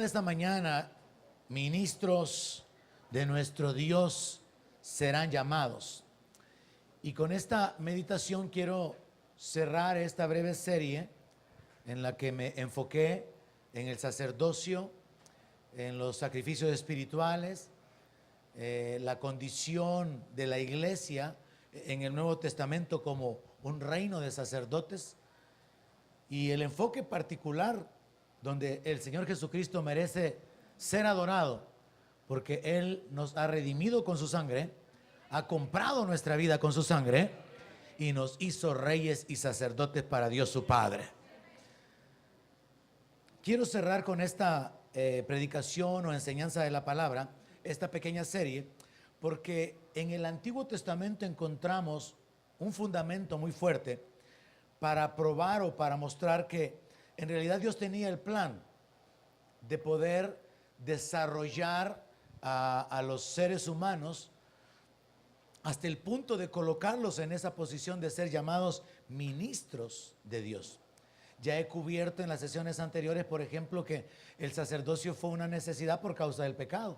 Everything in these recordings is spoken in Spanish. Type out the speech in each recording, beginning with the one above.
de esta mañana, ministros de nuestro Dios serán llamados. Y con esta meditación quiero cerrar esta breve serie en la que me enfoqué en el sacerdocio, en los sacrificios espirituales, la condición de la iglesia en el Nuevo Testamento como un reino de sacerdotes y el enfoque particular donde el Señor Jesucristo merece ser adorado porque Él nos ha redimido con su sangre, ha comprado nuestra vida con su sangre y nos hizo reyes y sacerdotes para Dios su Padre. Quiero cerrar con esta predicación o enseñanza de la palabra, esta pequeña serie, porque en el Antiguo Testamento encontramos un fundamento muy fuerte para probar o para mostrar que en realidad Dios tenía el plan de poder desarrollar a los seres humanos hasta el punto de colocarlos en esa posición de ser llamados ministros de Dios. Ya he cubierto en las sesiones anteriores, por ejemplo, que el sacerdocio fue una necesidad por causa del pecado.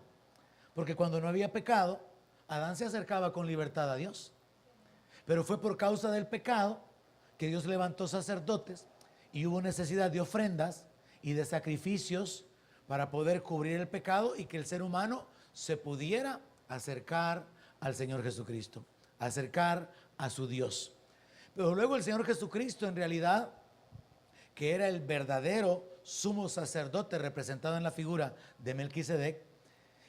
Porque cuando no había pecado, Adán se acercaba con libertad a Dios. Pero fue por causa del pecado que Dios levantó sacerdotes y hubo necesidad de ofrendas y de sacrificios para poder cubrir el pecado y que el ser humano se pudiera acercar al Señor Jesucristo, acercar a su Dios. Pero luego el Señor Jesucristo, en realidad, que era el verdadero sumo sacerdote representado en la figura de Melquisedec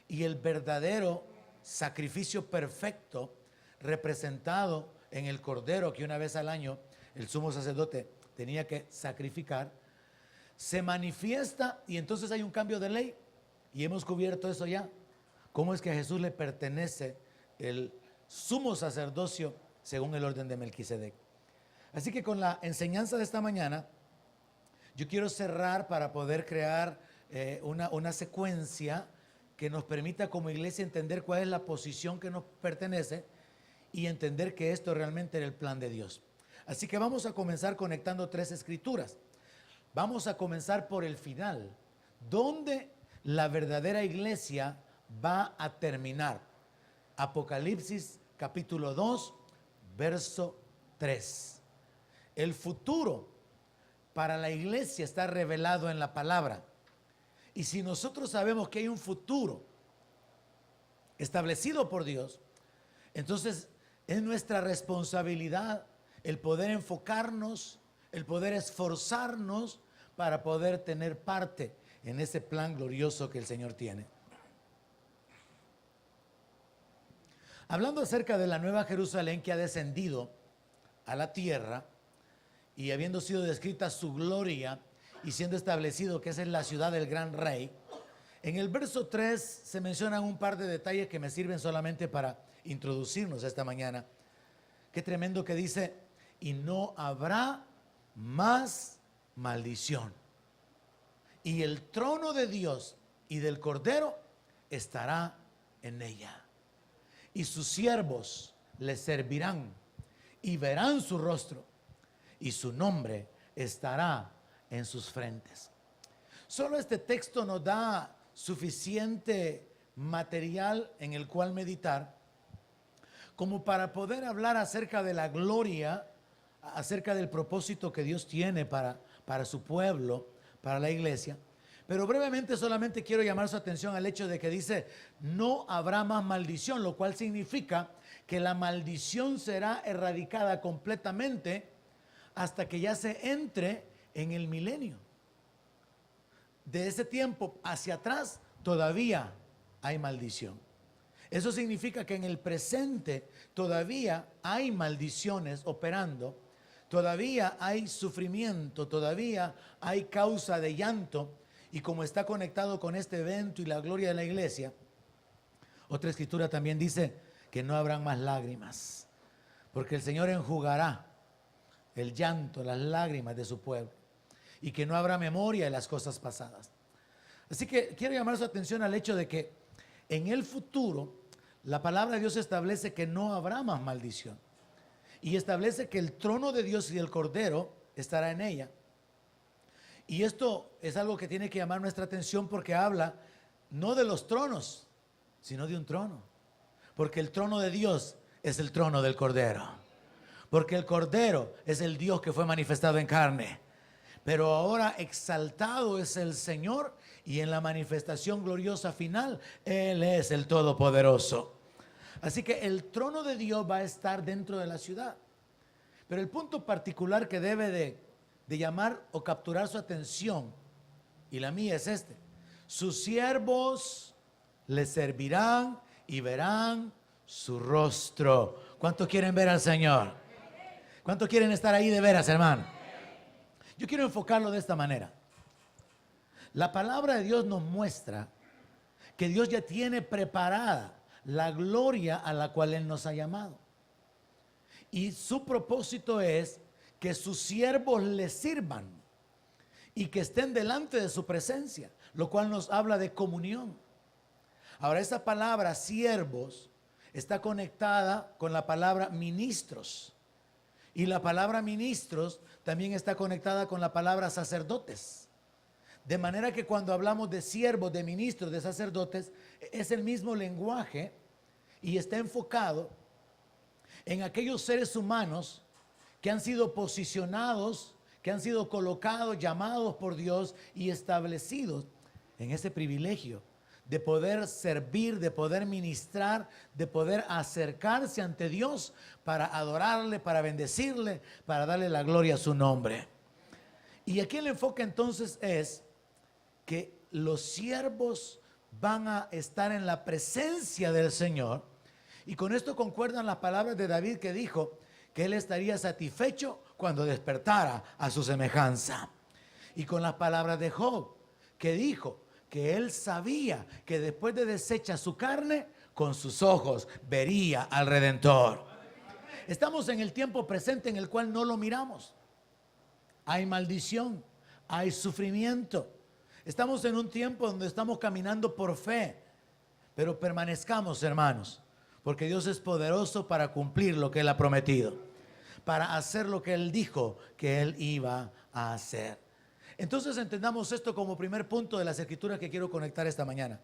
y el verdadero sacrificio perfecto representado en el cordero que una vez al año el sumo sacerdote tenía que sacrificar, se manifiesta y entonces hay un cambio de ley y hemos cubierto eso ya. ¿Cómo es que a Jesús le pertenece el sumo sacerdocio según el orden de Melquisedec? Así que con la enseñanza de esta mañana yo quiero cerrar para poder crear una secuencia que nos permita como iglesia entender cuál es la posición que nos pertenece y entender que esto realmente era el plan de Dios. Así que vamos a comenzar conectando tres escrituras. Vamos a comenzar por el final, donde la verdadera iglesia va a terminar. Apocalipsis capítulo 2, verso 3. El futuro para la iglesia está revelado en la palabra. Y si nosotros sabemos que hay un futuro establecido por Dios, entonces es nuestra responsabilidad el poder enfocarnos, el poder esforzarnos para poder tener parte en ese plan glorioso que el Señor tiene. Hablando acerca de la nueva Jerusalén que ha descendido a la tierra y habiendo sido descrita su gloria y siendo establecido que esa es la ciudad del gran rey, en el verso 3 se mencionan un par de detalles que me sirven solamente para introducirnos esta mañana. Qué tremendo que dice, y no habrá más maldición. Y el trono de Dios y del Cordero estará en ella. Y sus siervos le servirán y verán su rostro y su nombre estará en sus frentes. Solo este texto nos da suficiente material en el cual meditar como para poder hablar acerca de la gloria, acerca del propósito que Dios tiene para su pueblo, para la iglesia. Pero brevemente solamente quiero llamar su atención al hecho de que dice, no habrá más maldición, lo cual significa que la maldición será erradicada completamente hasta que ya se entre en el milenio. De ese tiempo hacia atrás todavía hay maldición. Eso significa que en el presente todavía hay maldiciones operando, todavía hay sufrimiento, todavía hay causa de llanto. Y como está conectado con este evento y la gloria de la iglesia, otra escritura también dice que no habrán más lágrimas, porque el Señor enjugará el llanto, las lágrimas de su pueblo, y que no habrá memoria de las cosas pasadas. Así que quiero llamar su atención al hecho de que en el futuro la palabra de Dios establece que no habrá más maldición y establece que el trono de Dios y el Cordero estará en ella. Y esto es algo que tiene que llamar nuestra atención porque habla no de los tronos, sino de un trono. Porque el trono de Dios es el trono del Cordero. Porque el Cordero es el Dios que fue manifestado en carne. Pero ahora exaltado es el Señor y en la manifestación gloriosa final, Él es el Todopoderoso. Así que el trono de Dios va a estar dentro de la ciudad. Pero el punto particular que debe de llamar o capturar su atención, y la mía es este: sus siervos le servirán y verán su rostro. ¿Cuántos quieren ver al Señor? ¿Cuántos quieren estar ahí de veras, hermano? Yo quiero enfocarlo de esta manera. La palabra de Dios nos muestra que Dios ya tiene preparada la gloria a la cual Él nos ha llamado. Y su propósito es que sus siervos le sirvan y que estén delante de su presencia, lo cual nos habla de comunión. Ahora, esa palabra siervos está conectada con la palabra ministros. Y la palabra ministros también está conectada con la palabra sacerdotes. De manera que cuando hablamos de siervos, de ministros, de sacerdotes, es el mismo lenguaje y está enfocado en aquellos seres humanos que han sido posicionados, que han sido colocados, llamados por Dios y establecidos en ese privilegio de poder servir, de poder ministrar, de poder acercarse ante Dios para adorarle, para bendecirle, para darle la gloria a su nombre. Y aquí el enfoque entonces es que los siervos van a estar en la presencia del Señor. Y con esto concuerdan las palabras de David, que dijo que él estaría satisfecho cuando despertara a su semejanza. Y con las palabras de Job, que dijo que él sabía que después de deshecha su carne, con sus ojos vería al Redentor. Estamos en el tiempo presente en el cual no lo miramos. Hay maldición, hay sufrimiento. Estamos en un tiempo donde estamos caminando por fe. Pero permanezcamos, hermanos, porque Dios es poderoso para cumplir lo que Él ha prometido, para hacer lo que Él dijo que Él iba a hacer. Entonces entendamos esto como primer punto de las escrituras que quiero conectar esta mañana.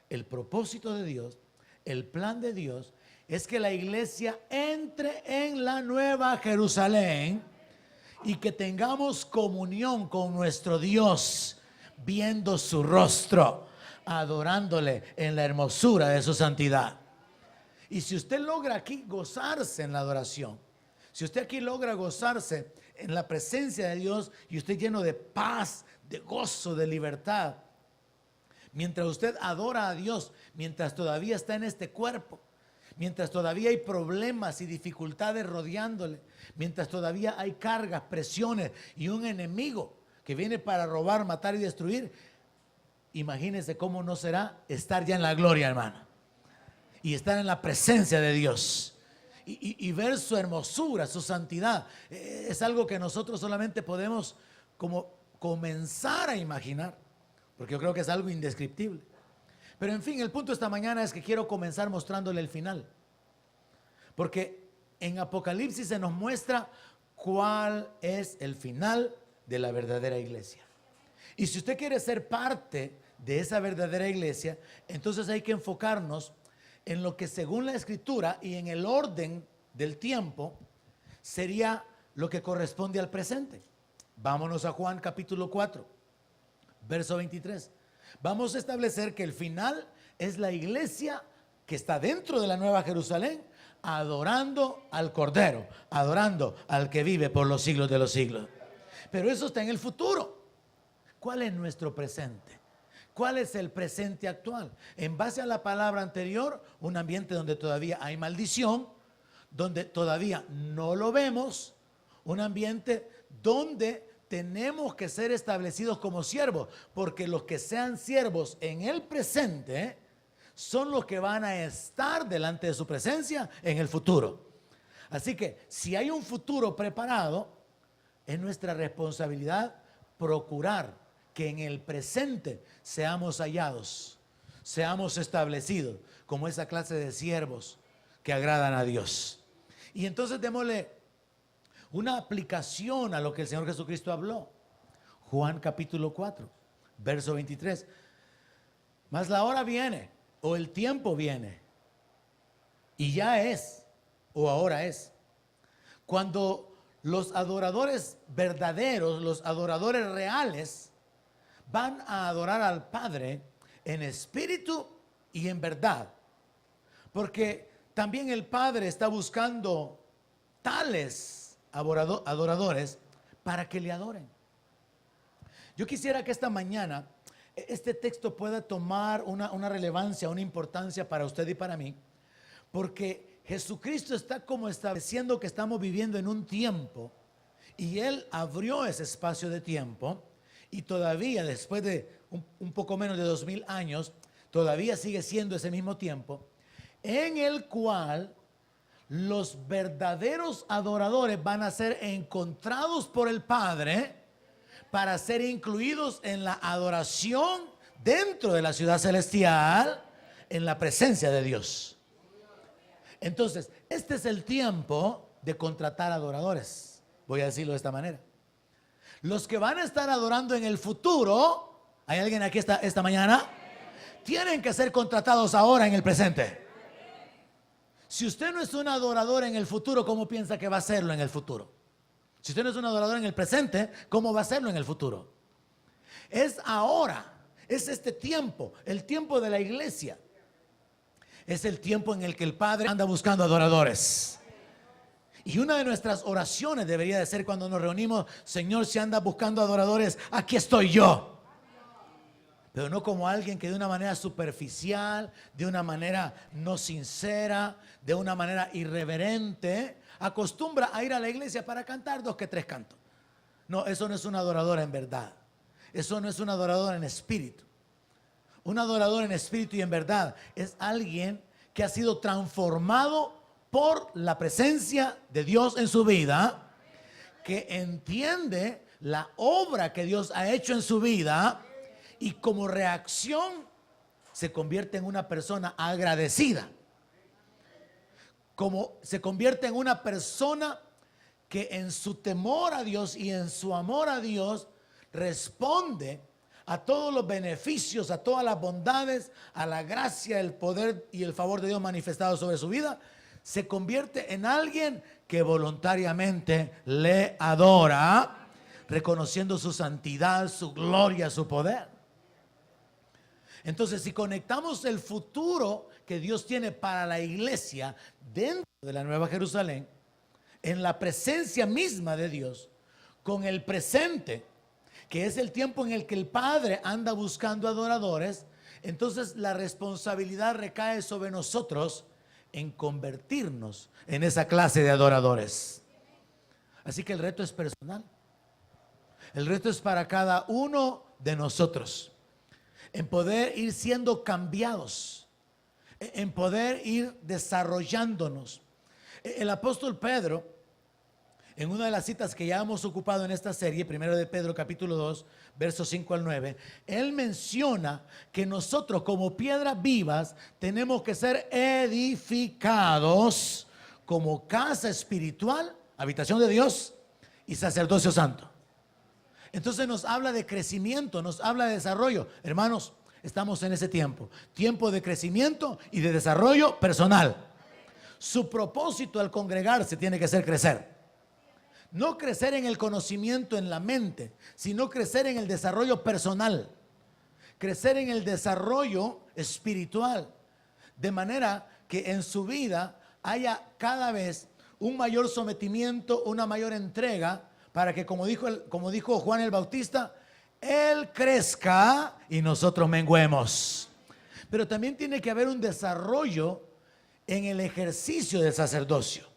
El propósito de Dios, el plan de Dios, es que la iglesia entre en la Nueva Jerusalén y que tengamos comunión con nuestro Dios, viendo su rostro, adorándole en la hermosura de su santidad. Y si usted logra aquí gozarse en la adoración, si usted aquí logra gozarse en la presencia de Dios y usted lleno de paz, de gozo, de libertad, mientras usted adora a Dios, mientras todavía está en este cuerpo, mientras todavía hay problemas y dificultades rodeándole, mientras todavía hay cargas, presiones y un enemigo que viene para robar, matar y destruir, imagínense cómo no será estar ya en la gloria, hermano, y estar en la presencia de Dios. Y ver su hermosura, su santidad, es algo que nosotros solamente podemos como comenzar a imaginar, porque yo creo que es algo indescriptible. Pero en fin, el punto esta mañana es que quiero comenzar mostrándole el final, porque en Apocalipsis se nos muestra cuál es el final de la verdadera iglesia. Y si usted quiere ser parte de esa verdadera iglesia, entonces hay que enfocarnos en lo que según la escritura y en el orden del tiempo sería lo que corresponde al presente. Vámonos a Juan capítulo 4, verso 23. Vamos a establecer que el final es la iglesia que está dentro de la Nueva Jerusalén, adorando al Cordero, adorando al que vive por los siglos de los siglos. Pero eso está en el futuro. ¿Cuál es nuestro presente? ¿Cuál es el presente actual? En base a la palabra anterior, un ambiente donde todavía hay maldición, donde todavía no lo vemos, un ambiente donde tenemos que ser establecidos como siervos, porque los que sean siervos en el presente son los que van a estar delante de su presencia en el futuro. Así que si hay un futuro preparado, es nuestra responsabilidad procurar que en el presente seamos hallados, seamos establecidos como esa clase de siervos que agradan a Dios. Y entonces démosle una aplicación a lo que el Señor Jesucristo habló. Juan capítulo 4, verso 23. Mas la hora viene, o el tiempo viene, y ya es, o ahora es, cuando los adoradores verdaderos, los adoradores reales, van a adorar al Padre en espíritu y en verdad. Porque también el Padre está buscando tales adoradores para que le adoren. Yo quisiera que esta mañana este texto pueda tomar una relevancia, una importancia para usted y para mí, porque Jesucristo está como estableciendo que estamos viviendo en un tiempo y Él abrió ese espacio de tiempo y todavía después de un poco menos de 2000 años, todavía sigue siendo ese mismo tiempo en el cual los verdaderos adoradores van a ser encontrados por el Padre para ser incluidos en la adoración dentro de la ciudad celestial, en la presencia de Dios. Entonces, este es el tiempo de contratar adoradores. Voy a decirlo de esta manera. Los que van a estar adorando en el futuro, ¿hay alguien aquí esta mañana? Tienen que ser contratados ahora en el presente. Si usted no es un adorador en el futuro, ¿cómo piensa que va a serlo en el futuro? Si usted no es un adorador en el presente, ¿cómo va a serlo en el futuro? Es ahora, es este tiempo, el tiempo de la iglesia. Es el tiempo en el que el Padre anda buscando adoradores. Y una de nuestras oraciones debería de ser cuando nos reunimos: Señor, si andas buscando adoradores, aquí estoy yo. Pero no como alguien que de una manera superficial, de una manera no sincera, de una manera irreverente, acostumbra a ir a la iglesia para cantar 2 que 3 cantos. No, eso no es un adorador en verdad. Eso no es un adorador en espíritu. Un adorador en espíritu y en verdad es alguien que ha sido transformado por la presencia de Dios en su vida, que entiende la obra que Dios ha hecho en su vida y como reacción se convierte en una persona agradecida. Como se convierte en una persona que en su temor a Dios y en su amor a Dios responde a todos los beneficios, a todas las bondades, a la gracia, el poder y el favor de Dios manifestado sobre su vida. Se convierte en alguien que voluntariamente le adora, reconociendo su santidad, su gloria, su poder. Entonces, si conectamos el futuro que Dios tiene para la iglesia dentro de la Nueva Jerusalén, en la presencia misma de Dios, con el presente, que es el tiempo en el que el Padre anda buscando adoradores, entonces la responsabilidad recae sobre nosotros en convertirnos en esa clase de adoradores. Así que el reto es personal. El reto es para cada uno de nosotros, en poder ir siendo cambiados, en poder ir desarrollándonos. El apóstol Pedro, en una de las citas que ya hemos ocupado en esta serie, 1 de Pedro capítulo 2, versos 5 al 9, él menciona que nosotros como piedras vivas tenemos que ser edificados como casa espiritual, habitación de Dios y sacerdocio santo. Entonces nos habla de crecimiento, nos habla de desarrollo. Hermanos, estamos en ese tiempo de crecimiento y de desarrollo personal. Su propósito al congregarse tiene que ser crecer. No crecer en el conocimiento en la mente, sino crecer en el desarrollo personal. Crecer en el desarrollo espiritual. De manera que en su vida haya cada vez un mayor sometimiento, una mayor entrega, para que como dijo Juan el Bautista, Él crezca y nosotros menguemos. Pero también tiene que haber un desarrollo en el ejercicio del sacerdocio.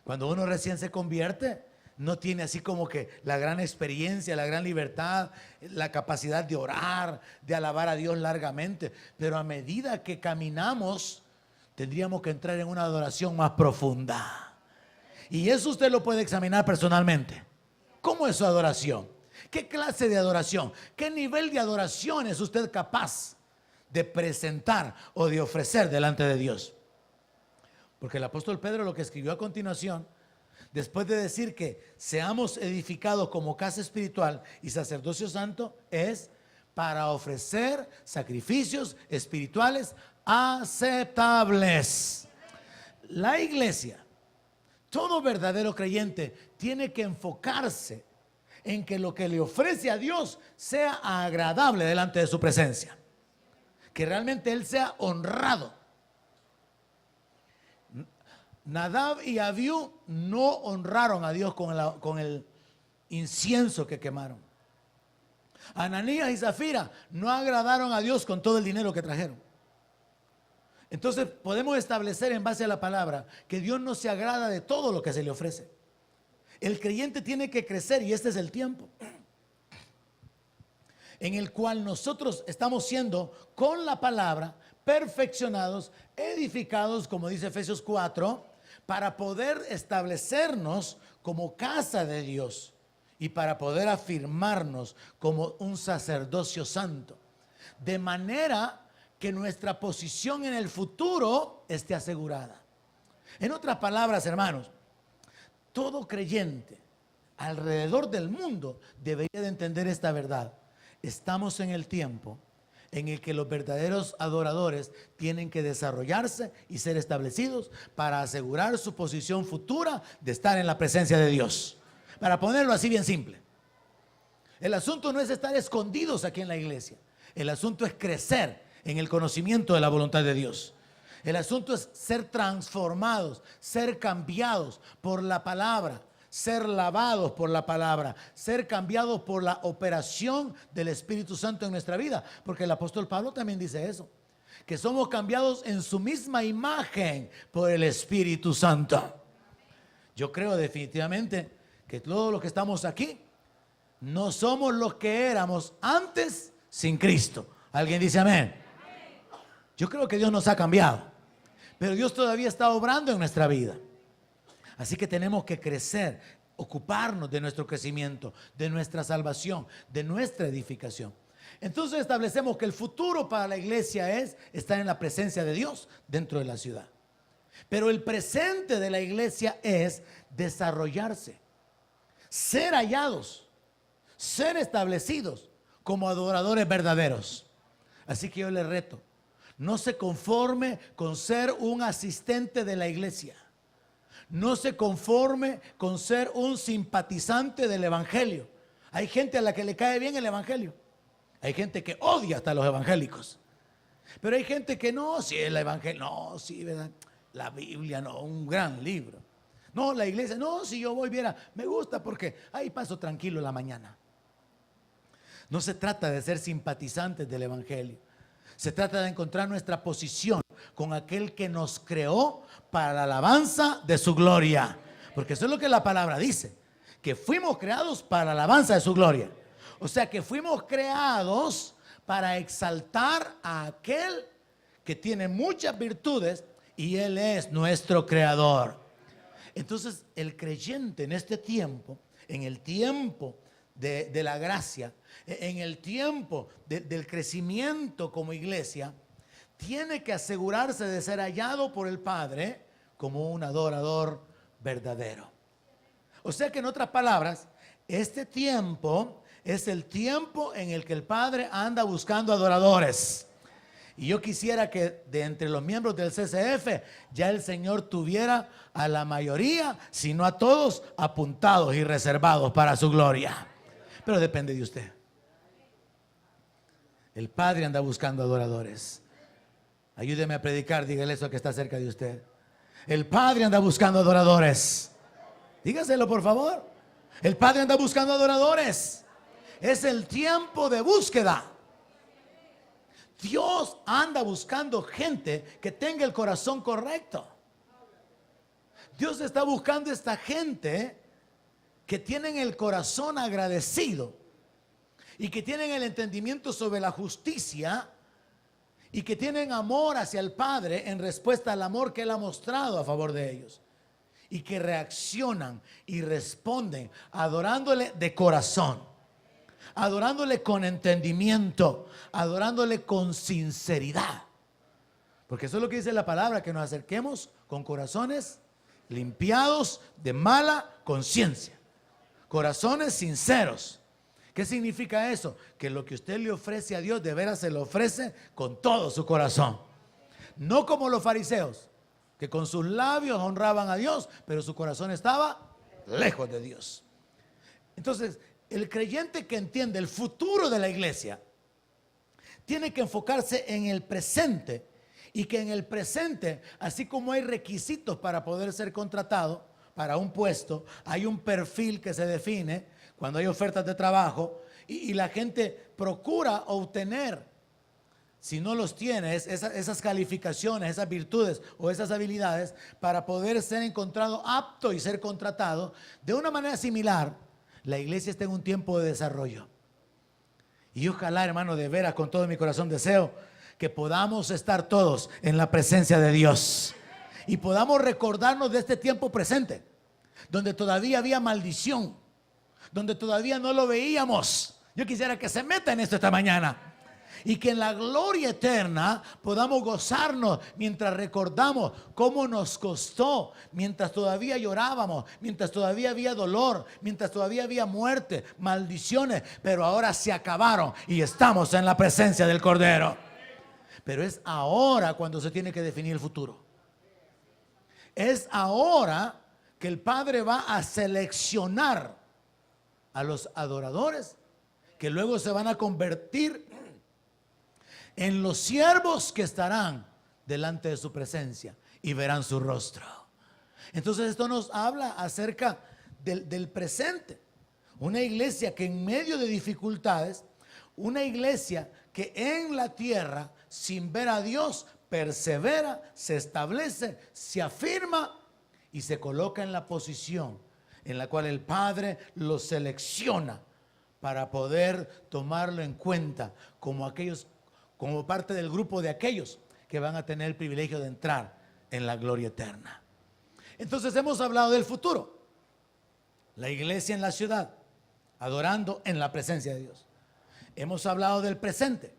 Cuando uno recién se convierte, no tiene así como que la gran experiencia, la gran libertad, la capacidad de orar, de alabar a Dios largamente. Pero a medida que caminamos, tendríamos que entrar en una adoración más profunda. Y eso usted lo puede examinar personalmente. ¿Cómo es su adoración? ¿Qué clase de adoración? ¿Qué nivel de adoración es usted capaz de presentar o de ofrecer delante de Dios? Porque el apóstol Pedro lo que escribió a continuación después de decir que seamos edificados como casa espiritual y sacerdocio santo, es para ofrecer sacrificios espirituales aceptables. La iglesia, todo verdadero creyente, tiene que enfocarse en que lo que le ofrece a Dios sea agradable delante de su presencia, que realmente Él sea honrado. Nadab y Abiú no honraron a Dios con el incienso que quemaron. Ananías y Zafira no agradaron a Dios con todo el dinero que trajeron. Entonces podemos establecer en base a la palabra que Dios no se agrada de todo lo que se le ofrece. El creyente tiene que crecer, y este es el tiempo en el cual nosotros estamos siendo con la palabra perfeccionados, edificados, como dice Efesios 4, para poder establecernos como casa de Dios y para poder afirmarnos como un sacerdocio santo, de manera que nuestra posición en el futuro esté asegurada. En otras palabras, hermanos, todo creyente alrededor del mundo debería de entender esta verdad. Estamos en el tiempo en el que los verdaderos adoradores tienen que desarrollarse y ser establecidos para asegurar su posición futura de estar en la presencia de Dios. Para ponerlo así bien simple, el asunto no es estar escondidos aquí en la iglesia. El asunto es crecer en el conocimiento de la voluntad de Dios. El asunto es ser transformados, ser cambiados por la palabra, ser lavados por la palabra, ser cambiados por la operación del Espíritu Santo en nuestra vida. Porque el apóstol Pablo también dice eso, que somos cambiados en su misma imagen por el Espíritu Santo. Yo creo definitivamente que todos los que estamos aquí no somos los que éramos antes sin Cristo. ¿Alguien dice amén? Yo creo que Dios nos ha cambiado, pero Dios todavía está obrando en nuestra vida. Así que tenemos que crecer, ocuparnos de nuestro crecimiento, de nuestra salvación, de nuestra edificación. Entonces establecemos que el futuro para la iglesia es estar en la presencia de Dios dentro de la ciudad. Pero el presente de la iglesia es desarrollarse, ser hallados, ser establecidos como adoradores verdaderos. Así que yo le reto, no se conforme con ser un asistente de la iglesia. No se conforme con ser un simpatizante del evangelio. Hay gente a la que le cae bien el evangelio. Hay gente que odia hasta los evangélicos. Pero hay gente que no, si el evangelio, no, sí, ¿verdad? La Biblia, no, un gran libro. No, la iglesia, no, si yo voy, viera, me gusta porque ahí paso tranquilo la mañana. No se trata de ser simpatizantes del evangelio. Se trata de encontrar nuestra posición con aquel que nos creó para la alabanza de su gloria. Porque eso es lo que la palabra dice, que fuimos creados para la alabanza de su gloria. O sea que fuimos creados para exaltar a aquel que tiene muchas virtudes y Él es nuestro creador. Entonces el creyente en este tiempo, en el tiempo de la gracia, en el tiempo del crecimiento como iglesia, tiene que asegurarse de ser hallado por el Padre como un adorador verdadero. O sea que en otras palabras, este tiempo es el tiempo en el que el Padre anda buscando adoradores. Y yo quisiera que de entre los miembros del CCF ya el Señor tuviera a la mayoría, si no a todos, apuntados y reservados para su gloria. Pero depende de usted. El Padre anda buscando adoradores. Ayúdeme a predicar, dígale eso que está cerca de usted. El Padre anda buscando adoradores. Dígaselo, por favor. El Padre anda buscando adoradores. Es el tiempo de búsqueda. Dios anda buscando gente que tenga el corazón correcto. Dios está buscando esta gente que tienen el corazón agradecido y que tienen el entendimiento sobre la justicia y que tienen amor hacia el Padre en respuesta al amor que Él ha mostrado a favor de ellos, y que reaccionan y responden adorándole de corazón, adorándole con entendimiento, adorándole con sinceridad. Porque eso es lo que dice la palabra, que nos acerquemos con corazones limpiados de mala conciencia, corazones sinceros. ¿Qué significa eso? Que lo que usted le ofrece a Dios, de veras se lo ofrece con todo su corazón. No como los fariseos, que con sus labios honraban a Dios, pero su corazón estaba lejos de Dios. Entonces, el creyente que entiende el futuro de la iglesia tiene que enfocarse en el presente, y que en el presente, así como hay requisitos para poder ser contratado para un puesto, hay un perfil que se define cuando hay ofertas de trabajo, y la gente procura obtener, si no los tiene, esas calificaciones, esas virtudes o esas habilidades para poder ser encontrado apto y ser contratado. De una manera similar, la iglesia está en un tiempo de desarrollo. Y ojalá, hermano, de veras, con todo mi corazón deseo que podamos estar todos en la presencia de Dios y podamos recordarnos de este tiempo presente, donde todavía había maldición, donde todavía no lo veíamos. Yo quisiera que se meta en esto esta mañana, y que en la gloria eterna podamos gozarnos mientras recordamos cómo nos costó, mientras todavía llorábamos, mientras todavía había dolor, mientras todavía había muerte, maldiciones, pero ahora se acabaron y estamos en la presencia del Cordero. Pero es ahora cuando se tiene que definir el futuro. Es ahora que el Padre va a seleccionar a los adoradores, que luego se van a convertir en los siervos que estarán delante de su presencia y verán su rostro. Entonces esto nos habla acerca del presente. Una iglesia que en medio de dificultades, una iglesia que en la tierra, sin ver a Dios, persevera, se establece, se afirma y se coloca en la posición en la cual el Padre lo selecciona para poder tomarlo en cuenta como parte del grupo de aquellos que van a tener el privilegio de entrar en la gloria eterna. Entonces hemos hablado del futuro, la iglesia en la ciudad, adorando en la presencia de Dios. Hemos hablado del presente,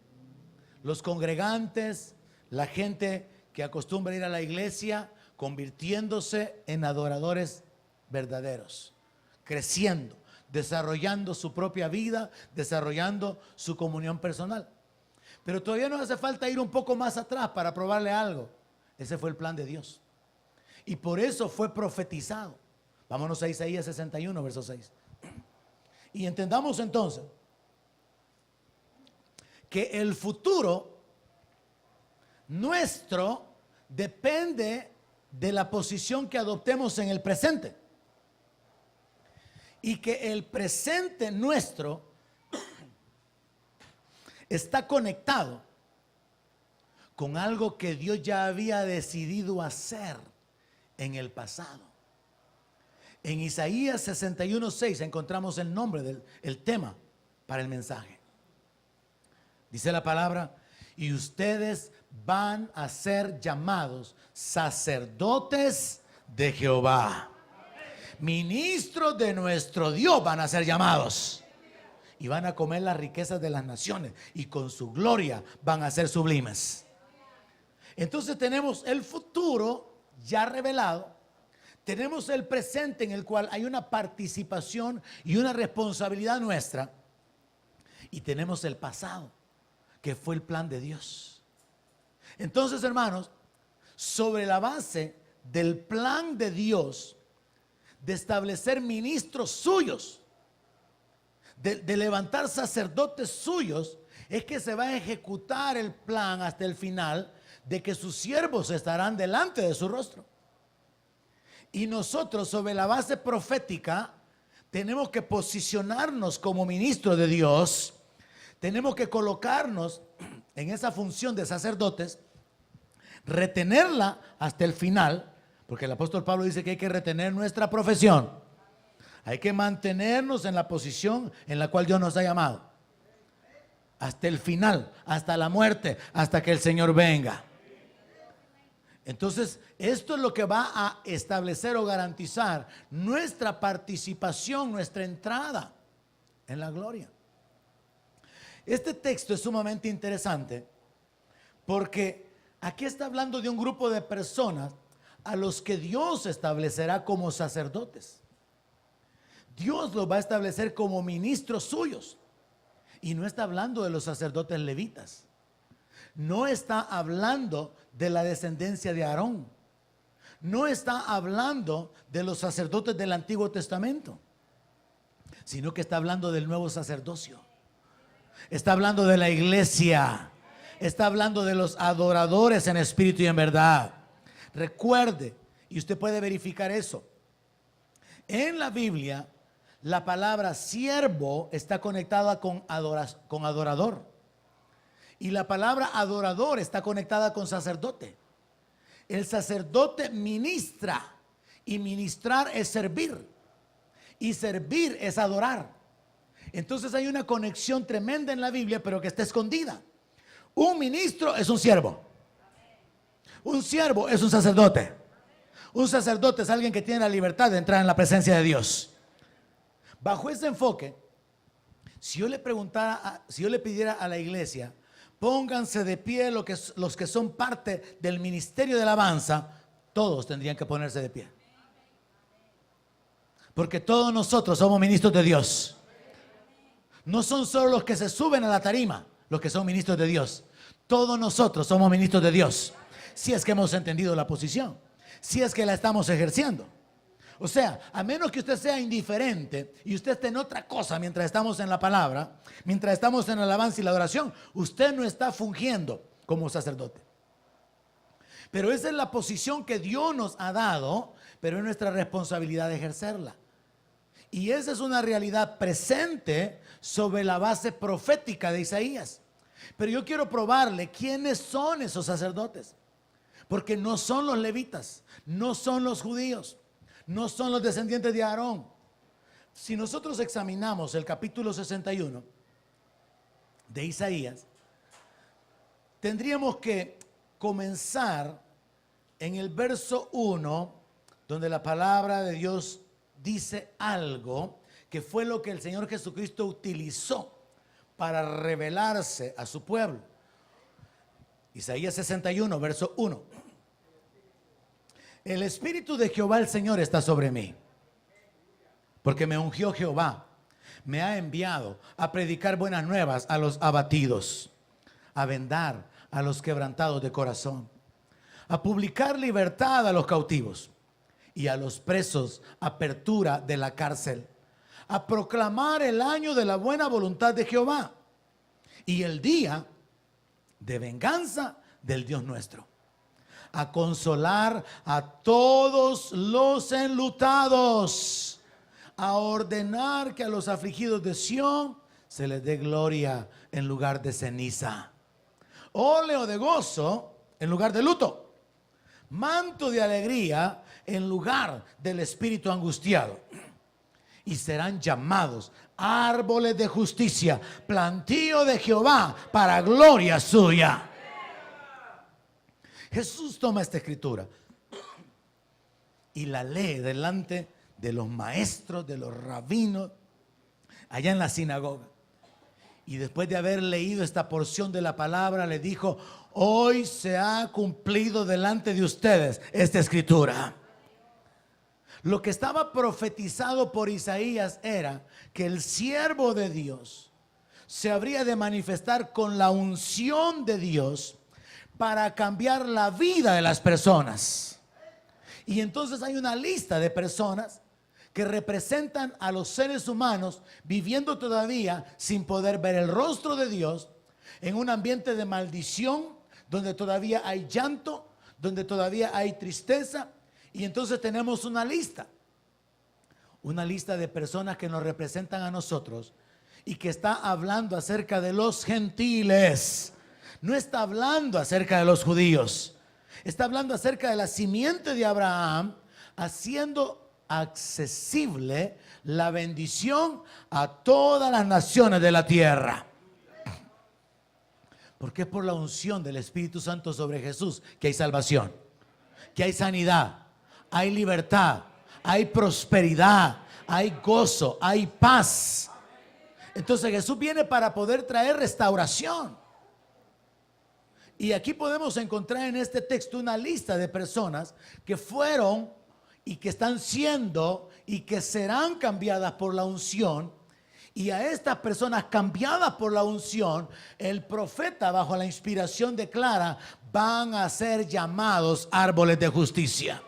los congregantes, la gente que acostumbra ir a la iglesia, convirtiéndose en adoradores verdaderos, creciendo, desarrollando su propia vida, desarrollando su comunión personal. Pero todavía nos hace falta ir un poco más atrás para probarle algo. Ese fue el plan de Dios, y por eso fue profetizado. Vámonos a Isaías 61, verso 6. Y entendamos entonces que el futuro nuestro depende de la posición que adoptemos en el presente, y que el presente nuestro está conectado con algo que Dios ya había decidido hacer en el pasado. En Isaías 61:6 encontramos el nombre del tema para el mensaje. Dice la palabra: y ustedes van a ser llamados sacerdotes de Jehová, ministros de nuestro Dios van a ser llamados, y van a comer las riquezas de las naciones, y con su gloria van a ser sublimes. Entonces tenemos el futuro ya revelado, tenemos el presente en el cual hay una participación y una responsabilidad nuestra, y tenemos el pasado, que fue el plan de Dios. Entonces, hermanos, sobre la base del plan de Dios de establecer ministros suyos, de levantar sacerdotes suyos, es que se va a ejecutar el plan hasta el final de que sus siervos estarán delante de su rostro. Y nosotros, sobre la base profética, tenemos que posicionarnos como ministros de Dios. Tenemos que colocarnos en esa función de sacerdotes, retenerla hasta el final, porque el apóstol Pablo dice que hay que retener nuestra profesión. Hay que mantenernos en la posición en la cual Dios nos ha llamado, hasta el final, hasta la muerte, hasta que el Señor venga. Entonces, esto es lo que va a establecer o garantizar nuestra participación, nuestra entrada en la gloria. Este texto es sumamente interesante porque aquí está hablando de un grupo de personas a los que Dios establecerá como sacerdotes. Dios los va a establecer como ministros suyos. Y no está hablando de los sacerdotes levitas. No está hablando de la descendencia de Aarón. No está hablando de los sacerdotes del Antiguo Testamento, sino que está hablando del nuevo sacerdocio. Está hablando de la iglesia. Está hablando de los adoradores en espíritu y en verdad. Recuerde, y usted puede verificar eso. En la Biblia, la palabra siervo está conectada con adorador. Y la palabra adorador está conectada con sacerdote. El sacerdote ministra, y ministrar es servir. Y servir es adorar. Entonces hay una conexión tremenda en la Biblia, pero que está escondida. Un ministro es un siervo. Un siervo es un sacerdote. Un sacerdote es alguien que tiene la libertad de entrar en la presencia de Dios. Bajo ese enfoque, si yo le pidiera a la iglesia, pónganse de pie los que son parte del ministerio de alabanza, todos tendrían que ponerse de pie. Porque todos nosotros somos ministros de Dios. No son solo los que se suben a la tarima los que son ministros de Dios. Todos nosotros somos ministros de Dios. Si es que hemos entendido la posición, si es que la estamos ejerciendo. O sea, a menos que usted sea indiferente y usted esté en otra cosa mientras estamos en la palabra, mientras estamos en la alabanza y la adoración, usted no está fungiendo como sacerdote. Pero esa es la posición que Dios nos ha dado, pero es nuestra responsabilidad de ejercerla. Y esa es una realidad presente sobre la base profética de Isaías. Pero yo quiero probarle quiénes son esos sacerdotes. Porque no son los levitas, no son los judíos, no son los descendientes de Aarón. Si nosotros examinamos el capítulo 61 de Isaías, tendríamos que comenzar en el verso 1, donde la palabra de Dios dice algo que fue lo que el Señor Jesucristo utilizó para revelarse a su pueblo. Isaías 61, verso 1. El Espíritu de Jehová el Señor está sobre mí, porque me ungió Jehová, me ha enviado a predicar buenas nuevas a los abatidos, a vendar a los quebrantados de corazón, a publicar libertad a los cautivos y a los presos apertura de la cárcel, a proclamar el año de la buena voluntad de Jehová y el día de venganza del Dios nuestro, a consolar a todos los enlutados, a ordenar que a los afligidos de Sión se les dé gloria en lugar de ceniza, óleo de gozo en lugar de luto, manto de alegría en lugar del espíritu angustiado. Y serán llamados árboles de justicia, plantío de Jehová para gloria suya. Jesús toma esta escritura y la lee delante de los maestros, de los rabinos, allá en la sinagoga. Y después de haber leído esta porción de la palabra, le dijo: hoy se ha cumplido delante de ustedes esta escritura. Lo que estaba profetizado por Isaías era que el siervo de Dios se habría de manifestar con la unción de Dios para cambiar la vida de las personas. Y entonces hay una lista de personas que representan a los seres humanos viviendo todavía sin poder ver el rostro de Dios, en un ambiente de maldición, donde todavía hay llanto, donde todavía hay tristeza. Y entonces tenemos una lista de personas que nos representan a nosotros y que está hablando acerca de los gentiles. No está hablando acerca de los judíos. Está hablando acerca de la simiente de Abraham, haciendo accesible la bendición a todas las naciones de la tierra. Porque es por la unción del Espíritu Santo sobre Jesús que hay salvación, que hay sanidad, hay libertad, hay prosperidad, hay gozo, hay paz. Entonces Jesús viene para poder traer restauración. Y aquí podemos encontrar en este texto una lista de personas que fueron y que están siendo y que serán cambiadas por la unción. Y a estas personas cambiadas por la unción, el profeta bajo la inspiración declara, van a ser llamados árboles de justicia.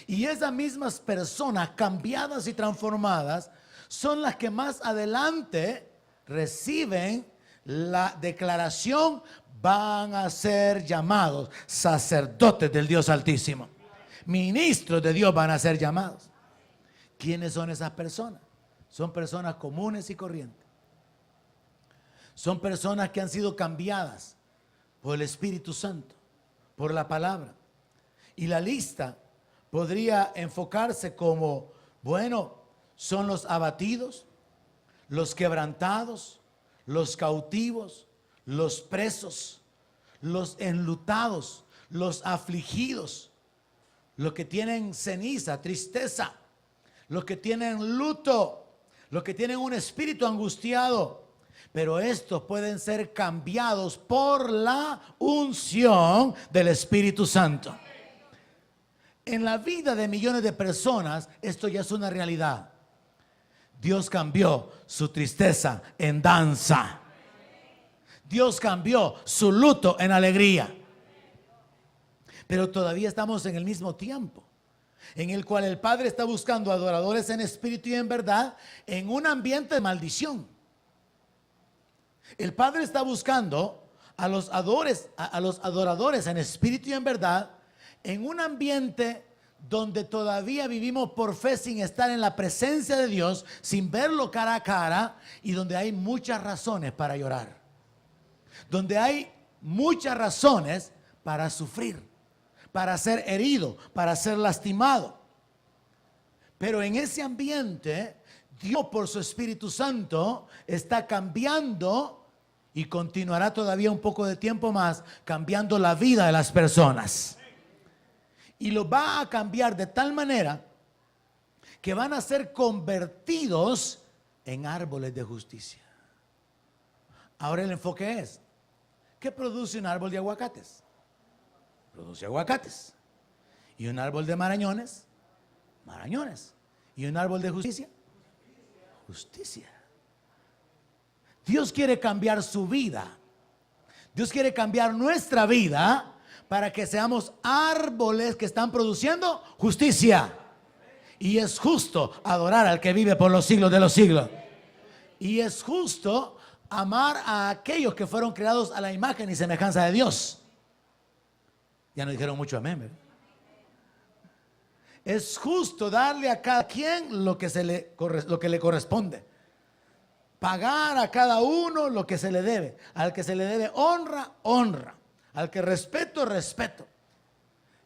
Y esas mismas personas cambiadas y transformadas son las que más adelante reciben la declaración, van a ser llamados sacerdotes del Dios Altísimo. Ministros de Dios van a ser llamados. ¿Quiénes son esas personas? Son personas comunes y corrientes. Son personas que han sido cambiadas por el Espíritu Santo, por la palabra. Y la lista podría enfocarse como, bueno, son los abatidos, los quebrantados, los cautivos, los presos, los enlutados, los afligidos, los que tienen ceniza, tristeza, los que tienen luto, los que tienen un espíritu angustiado. Pero estos pueden ser cambiados por la unción del Espíritu Santo. En la vida de millones de personas, esto ya es una realidad. Dios cambió su tristeza en danza. Dios cambió su luto en alegría. Pero todavía estamos en el mismo tiempo en el cual el Padre está buscando adoradores en espíritu y en verdad en un ambiente de maldición. El Padre está buscando a los adoradores en espíritu y en verdad en un ambiente donde todavía vivimos por fe sin estar en la presencia de Dios, sin verlo cara a cara, y donde hay muchas razones para llorar, donde hay muchas razones para sufrir, para ser herido, para ser lastimado. Pero en ese ambiente, Dios por su Espíritu Santo está cambiando y continuará todavía un poco de tiempo más cambiando la vida de las personas. Y lo va a cambiar de tal manera que van a ser convertidos en árboles de justicia. Ahora el enfoque es, ¿qué produce un árbol de aguacates? Produce aguacates. Y un árbol de marañones, marañones. Y un árbol de justicia, justicia. Dios quiere cambiar su vida. Dios quiere cambiar nuestra vida para que seamos árboles que están produciendo justicia. Y es justo adorar al que vive por los siglos de los siglos. Y es justo amar a aquellos que fueron creados a la imagen y semejanza de Dios. Ya no dijeron mucho amén, ¿verdad? Es justo darle a cada quien lo que le corresponde. Pagar a cada uno lo que se le debe. Al que se le debe honra, honra. Al que respeto, respeto.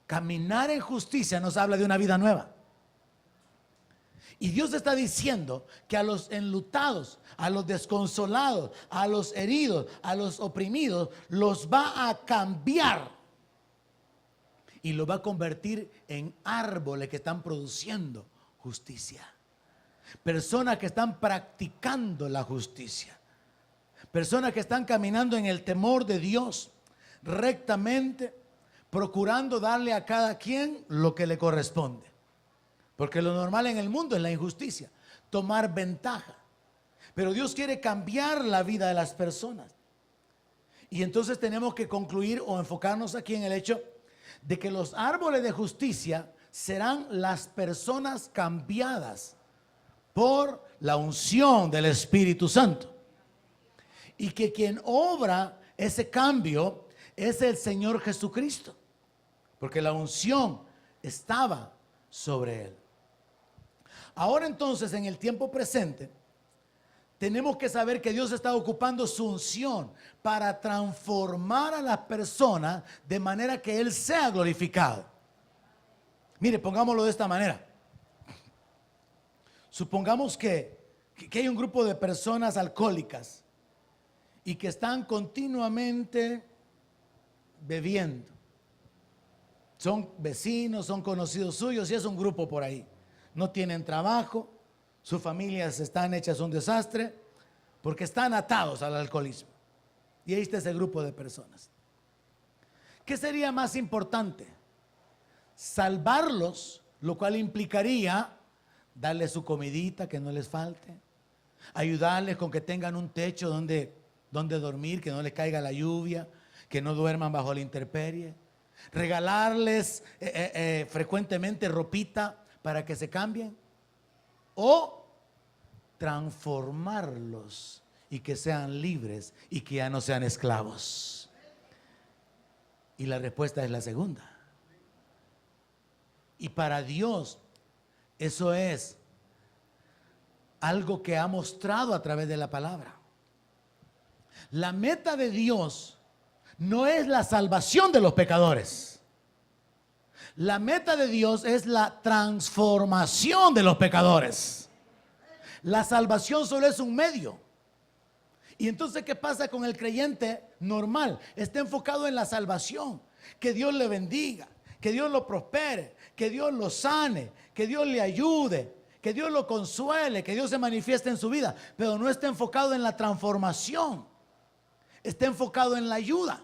Caminar en justicia nos habla de una vida nueva. Y Dios está diciendo que a los enlutados, a los desconsolados, a los heridos, a los oprimidos, los va a cambiar. Y los va a convertir en árboles que están produciendo justicia. Personas que están practicando la justicia. Personas que están caminando en el temor de Dios rectamente, procurando darle a cada quien lo que le corresponde. Porque lo normal en el mundo es la injusticia, tomar ventaja. Pero Dios quiere cambiar la vida de las personas. Y entonces tenemos que concluir o enfocarnos aquí en el hecho de que los árboles de justicia serán las personas cambiadas por la unción del Espíritu Santo. Y que quien obra ese cambio es el Señor Jesucristo. Porque la unción estaba sobre él. Ahora entonces, en el tiempo presente, tenemos que saber que Dios está ocupando su unción para transformar a las personas de manera que Él sea glorificado. Mire, pongámoslo de esta manera. Supongamos que hay un grupo de personas alcohólicas y que están continuamente bebiendo. Son vecinos, son conocidos suyos y es un grupo por ahí. No tienen trabajo, sus familias están hechas un desastre porque están atados al alcoholismo. Y ahí está ese grupo de personas. ¿Qué sería más importante? Salvarlos, lo cual implicaría darles su comidita, que no les falte, ayudarles con que tengan un techo donde dormir, que no les caiga la lluvia, que no duerman bajo la intemperie, regalarles frecuentemente ropita para que se cambien, o transformarlos y que sean libres y que ya no sean esclavos. Y la respuesta es la segunda. Y para Dios eso es algo que ha mostrado a través de la palabra. La meta de Dios no es la salvación de los pecadores. La meta de Dios es la transformación de los pecadores. La salvación solo es un medio. Y entonces, ¿qué pasa con el creyente normal? Está enfocado en la salvación. Que Dios le bendiga, que Dios lo prospere, que Dios lo sane, que Dios le ayude, que Dios lo consuele, que Dios se manifieste en su vida. Pero no está enfocado en la transformación. Está enfocado en la ayuda.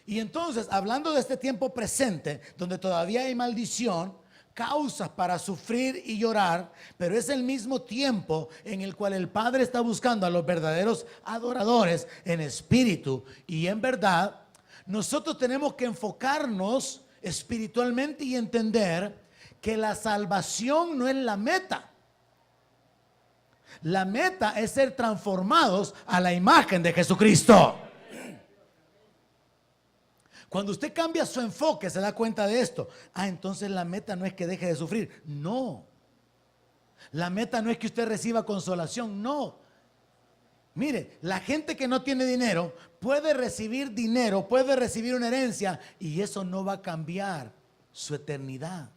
Y entonces, hablando de este tiempo presente, donde todavía hay maldición, causas para sufrir y llorar, pero es el mismo tiempo en el cual el Padre está buscando a los verdaderos adoradores en espíritu y en verdad. Nosotros tenemos que enfocarnos espiritualmente y entender que la salvación no es la meta. La meta es ser transformados a la imagen de Jesucristo. Cuando usted cambia su enfoque, se da cuenta de esto. Entonces la meta no es que deje de sufrir. No. La meta no es que usted reciba consolación. No. Mire, la gente que no tiene dinero puede recibir dinero, puede recibir una herencia, y eso no va a cambiar su eternidad.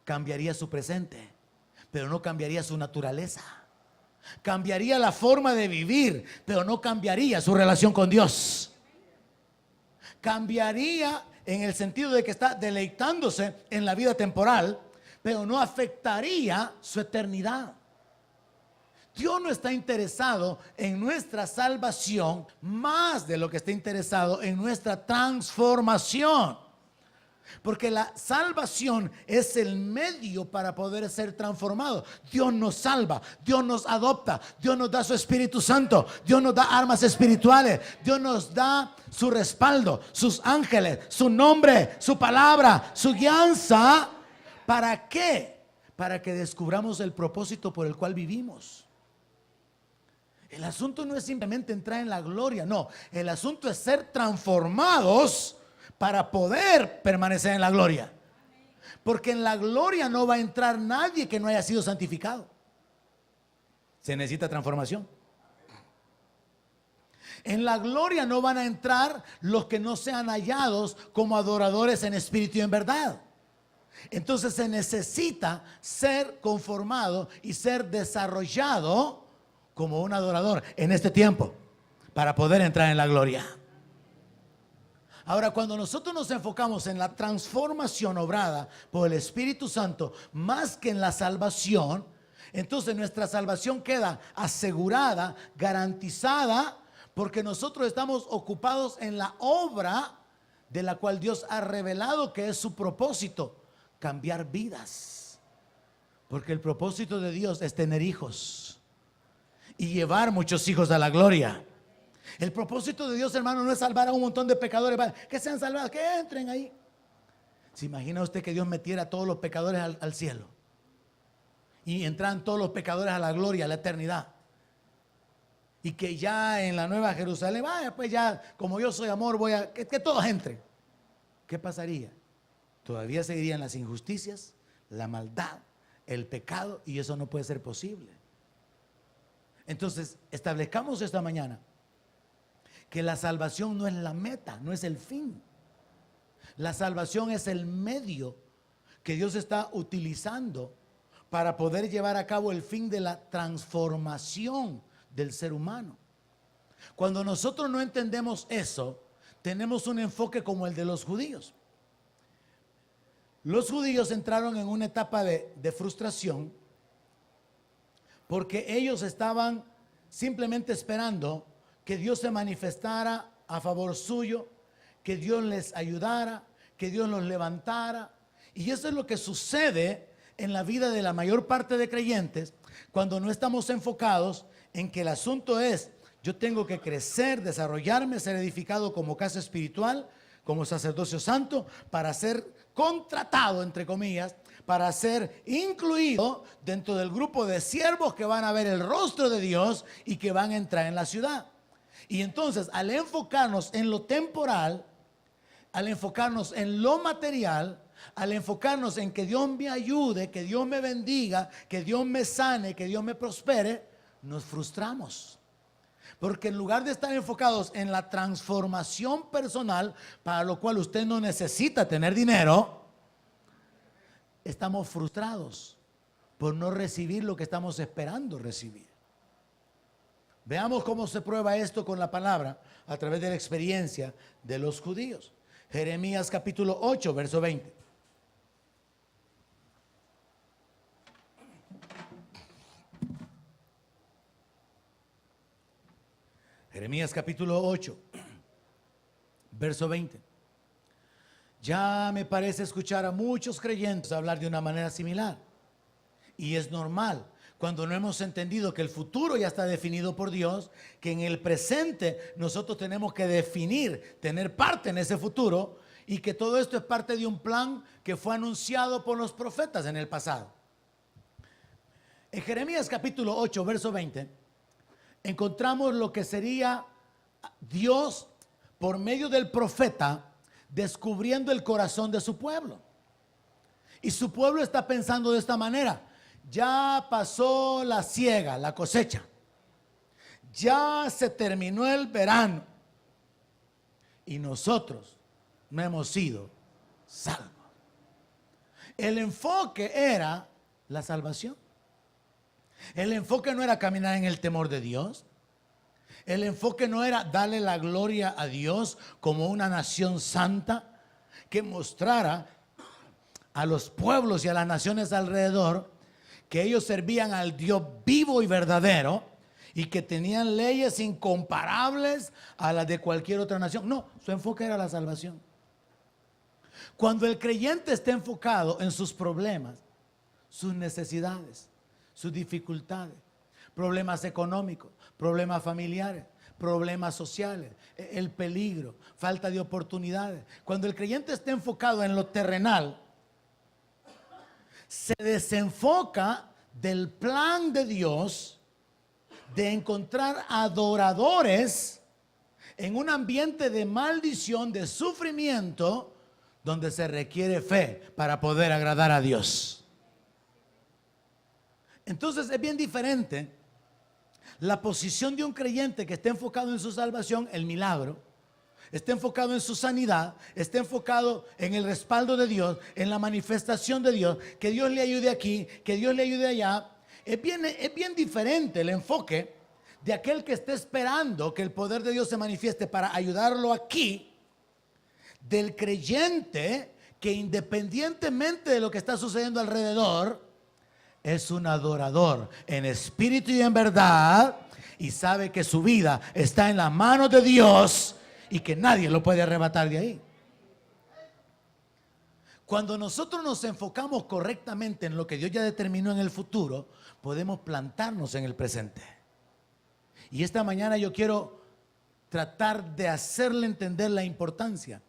Cambiaría su presente, pero no cambiaría su naturaleza. Cambiaría la forma de vivir, pero no cambiaría su relación con Dios. Cambiaría en el sentido de que está deleitándose en la vida temporal, pero no afectaría su eternidad. Dios no está interesado en nuestra salvación más de lo que está interesado en nuestra transformación. Porque la salvación es el medio para poder ser transformado. Dios nos salva, Dios nos adopta, Dios nos da su Espíritu Santo, Dios nos da armas espirituales, Dios nos da su respaldo, sus ángeles, su nombre, su palabra, su guianza. ¿Para qué? Para que descubramos el propósito por el cual vivimos. El asunto no es simplemente entrar en la gloria, no. El asunto es ser transformados para poder permanecer en la gloria. Porque en la gloria no va a entrar nadie que no haya sido santificado. Se necesita transformación. En la gloria no van a entrar los que no sean hallados como adoradores en espíritu y en verdad. Entonces se necesita ser conformado y ser desarrollado como un adorador en este tiempo para poder entrar en la gloria. Ahora, cuando nosotros nos enfocamos en la transformación obrada por el Espíritu Santo más que en la salvación, entonces nuestra salvación queda asegurada, garantizada, porque nosotros estamos ocupados en la obra de la cual Dios ha revelado que es su propósito, cambiar vidas. Porque el propósito de Dios es tener hijos y llevar muchos hijos a la gloria. El propósito de Dios, hermano, no es salvar a un montón de pecadores, que sean salvados, que entren ahí. ¿Se imagina usted que Dios metiera a todos los pecadores al cielo y entraran todos los pecadores a la gloria, a la eternidad? Y que ya en la Nueva Jerusalén, pues ya como yo soy amor, voy a que todos entren. ¿Qué pasaría? Todavía seguirían las injusticias, la maldad, el pecado, y eso no puede ser posible. Entonces, establezcamos esta mañana que la salvación no es la meta, no es el fin. La salvación es el medio que Dios está utilizando para poder llevar a cabo el fin de la transformación del ser humano. Cuando nosotros no entendemos eso, tenemos un enfoque como el de los judíos. Los judíos entraron en una etapa de frustración porque ellos estaban simplemente esperando que Dios se manifestara a favor suyo, que Dios les ayudara, que Dios los levantara. Y eso es lo que sucede en la vida de la mayor parte de creyentes cuando no estamos enfocados en que el asunto es: yo tengo que crecer, desarrollarme, ser edificado como casa espiritual, como sacerdocio santo, para ser contratado, entre comillas, para ser incluido dentro del grupo de siervos que van a ver el rostro de Dios y que van a entrar en la ciudad. Y entonces, al enfocarnos en lo temporal, al enfocarnos en lo material, al enfocarnos en que Dios me ayude, que Dios me bendiga, que Dios me sane, que Dios me prospere, nos frustramos. Porque en lugar de estar enfocados en la transformación personal, para lo cual usted no necesita tener dinero, estamos frustrados por no recibir lo que estamos esperando recibir. Veamos cómo se prueba esto con la palabra a través de la experiencia de los judíos. Jeremías capítulo 8, verso 20. Jeremías capítulo 8, verso 20. Ya me parece escuchar a muchos creyentes hablar de una manera similar. Y es normal cuando no hemos entendido que el futuro ya está definido por Dios, que en el presente nosotros tenemos que definir, tener parte en ese futuro, y que todo esto es parte de un plan que fue anunciado por los profetas en el pasado. En Jeremías capítulo 8, verso 20, encontramos lo que sería Dios por medio del profeta descubriendo el corazón de su pueblo. Y su pueblo está pensando de esta manera: ya pasó la siega, la cosecha, ya se terminó el verano y nosotros no hemos sido salvos. El enfoque era la salvación. El enfoque no era caminar en el temor de Dios. El enfoque no era darle la gloria a Dios como una nación santa que mostrara a los pueblos y a las naciones alrededor que ellos servían al Dios vivo y verdadero y que tenían leyes incomparables a las de cualquier otra nación. No, su enfoque era la salvación. Cuando el creyente está enfocado en sus problemas, sus necesidades, sus dificultades, problemas económicos, problemas familiares, problemas sociales, el peligro, falta de oportunidades. Cuando el creyente está enfocado en lo terrenal, se desenfoca del plan de Dios de encontrar adoradores en un ambiente de maldición, de sufrimiento, donde se requiere fe para poder agradar a Dios. Entonces es bien diferente la posición de un creyente que esté enfocado en su salvación, el milagro, esté enfocado en su sanidad, esté enfocado en el respaldo de Dios, en la manifestación de Dios, que Dios le ayude aquí, que Dios le ayude allá. Es bien diferente el enfoque de aquel que esté esperando que el poder de Dios se manifieste para ayudarlo aquí, del creyente que independientemente de lo que está sucediendo alrededor, es un adorador en espíritu y en verdad, y sabe que su vida está en las manos de Dios y que nadie lo puede arrebatar de ahí. Cuando nosotros nos enfocamos correctamente en lo que Dios ya determinó en el futuro, podemos plantarnos en el presente. Y esta mañana yo quiero tratar de hacerle entender la importancia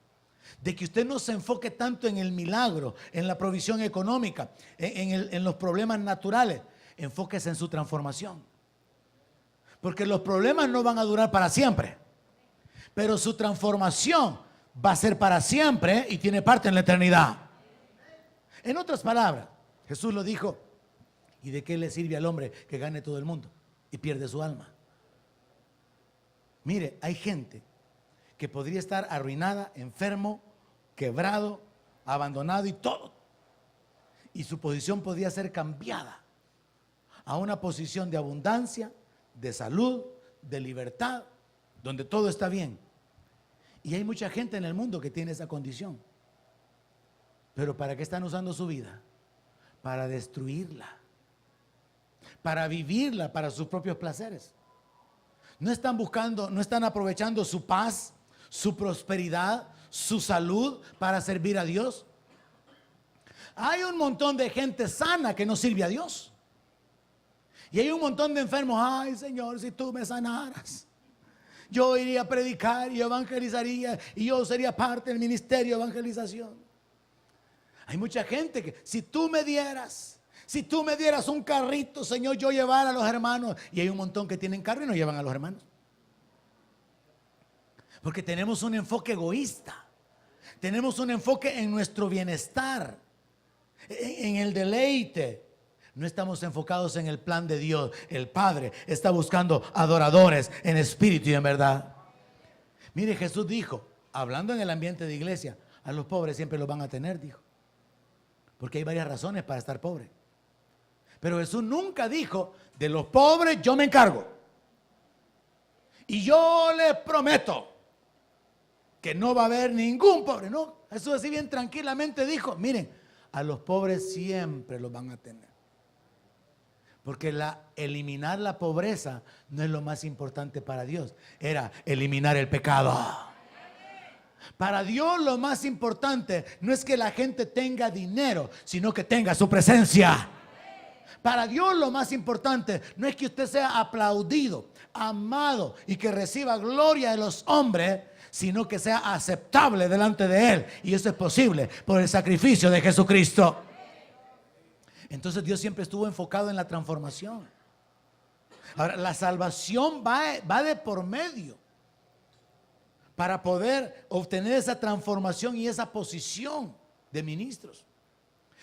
de que usted no se enfoque tanto en el milagro, en la provisión económica, en los problemas naturales. Enfóquese en su transformación. Porque los problemas no van a durar para siempre, pero su transformación va a ser para siempre y tiene parte en la eternidad. En otras palabras, Jesús lo dijo: ¿y de qué le sirve al hombre que gane todo el mundo y pierde su alma? Mire, hay gente que podría estar arruinada, enfermo, quebrado, abandonado y todo. Y su posición podría ser cambiada a una posición de abundancia, de salud, de libertad, donde todo está bien. Y hay mucha gente en el mundo que tiene esa condición. Pero ¿para qué están usando su vida? Para destruirla, para vivirla para sus propios placeres. No están buscando, no están aprovechando su paz, su prosperidad, su salud para servir a Dios. Hay un montón de gente sana que no sirve a Dios. Y hay un montón de enfermos. Ay, Señor, si tú me sanaras, yo iría a predicar y evangelizaría y yo sería parte del ministerio de evangelización. Hay mucha gente que si tú me dieras un carrito, Señor, yo llevara a los hermanos. Y hay un montón que tienen carro y no llevan a los hermanos. Porque tenemos un enfoque egoísta. Tenemos un enfoque en nuestro bienestar, en el deleite. No estamos enfocados en el plan de Dios. El Padre está buscando adoradores en espíritu y en verdad. Mire, Jesús dijo, hablando en el ambiente de iglesia, a los pobres siempre los van a tener, dijo. Porque hay varias razones para estar pobre. Pero Jesús nunca dijo, de los pobres yo me encargo. Y yo les prometo que no va a haber ningún pobre. No, Jesús así bien tranquilamente dijo, miren, a los pobres siempre los van a tener. Porque eliminar la pobreza no es lo más importante para Dios. Era eliminar el pecado. Para Dios lo más importante no es que la gente tenga dinero, sino que tenga su presencia. Para Dios lo más importante no es que usted sea aplaudido, amado y que reciba gloria de los hombres, sino que sea aceptable delante de Él. Y eso es posible por el sacrificio de Jesucristo. Entonces Dios siempre estuvo enfocado en la transformación. Ahora, la salvación va de por medio para poder obtener esa transformación y esa posición de ministros.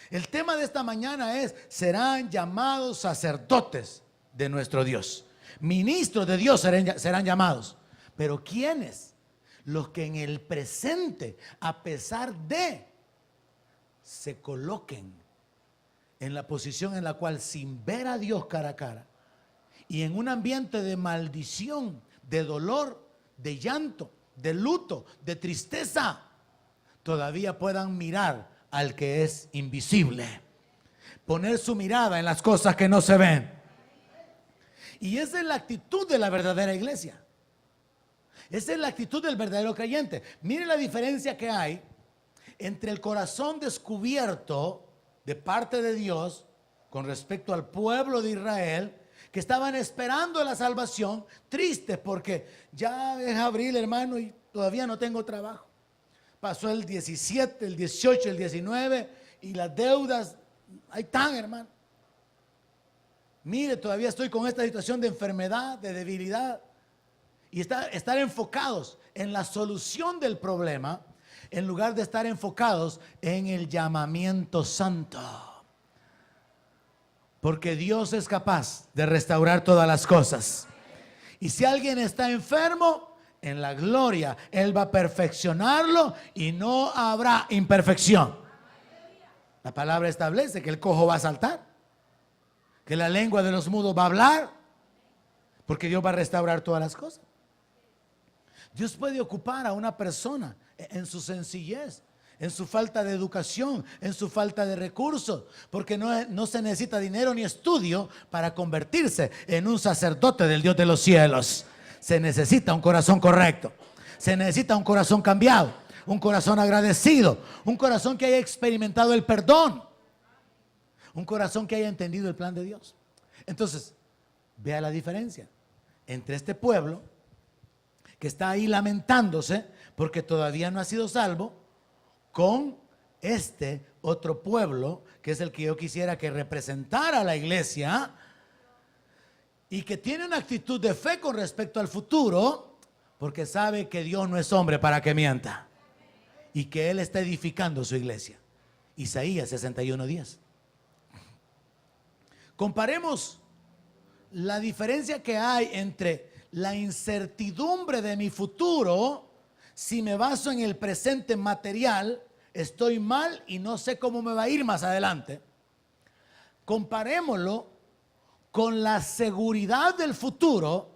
El tema de esta mañana es: serán llamados sacerdotes de nuestro Dios. Ministros de Dios serán llamados. Pero ¿quiénes? Los que en el presente, a pesar de, se coloquen en la posición en la cual, sin ver a Dios cara a cara y en un ambiente de maldición, de dolor, de llanto, de luto, de tristeza, todavía puedan mirar al que es invisible, poner su mirada en las cosas que no se ven. Y esa es la actitud de la verdadera iglesia. Esa es la actitud del verdadero creyente. Mire la diferencia que hay entre el corazón descubierto de parte de Dios con respecto al pueblo de Israel, que estaban esperando la salvación, tristes porque ya es abril, hermano, y todavía no tengo trabajo. Pasó el 17, el 18, el 19 y las deudas ahí están, hermano. Mire, todavía estoy con esta situación de enfermedad, de debilidad. Y estar enfocados en la solución del problema en lugar de estar enfocados en el llamamiento santo. Porque Dios es capaz de restaurar todas las cosas. Y si alguien está enfermo, en la gloria Él va a perfeccionarlo y no habrá imperfección. La palabra establece que el cojo va a saltar, que la lengua de los mudos va a hablar, porque Dios va a restaurar todas las cosas. Dios puede ocupar a una persona en su sencillez, en su falta de educación, en su falta de recursos, porque no se necesita dinero ni estudio para convertirse en un sacerdote del Dios de los cielos. Se necesita un corazón correcto, se necesita un corazón cambiado, un corazón agradecido, un corazón que haya experimentado el perdón, un corazón que haya entendido el plan de Dios. Entonces, vea la diferencia entre este pueblo que está ahí lamentándose porque todavía no ha sido salvo, con este otro pueblo que es el que yo quisiera que representara a la iglesia y que tiene una actitud de fe con respecto al futuro, porque sabe que Dios no es hombre para que mienta y que Él está edificando su iglesia. Isaías 61:10. Comparemos la diferencia que hay entre la incertidumbre de mi futuro. Si me baso en el presente material, estoy mal y no sé cómo me va a ir más adelante. Comparémoslo con la seguridad del futuro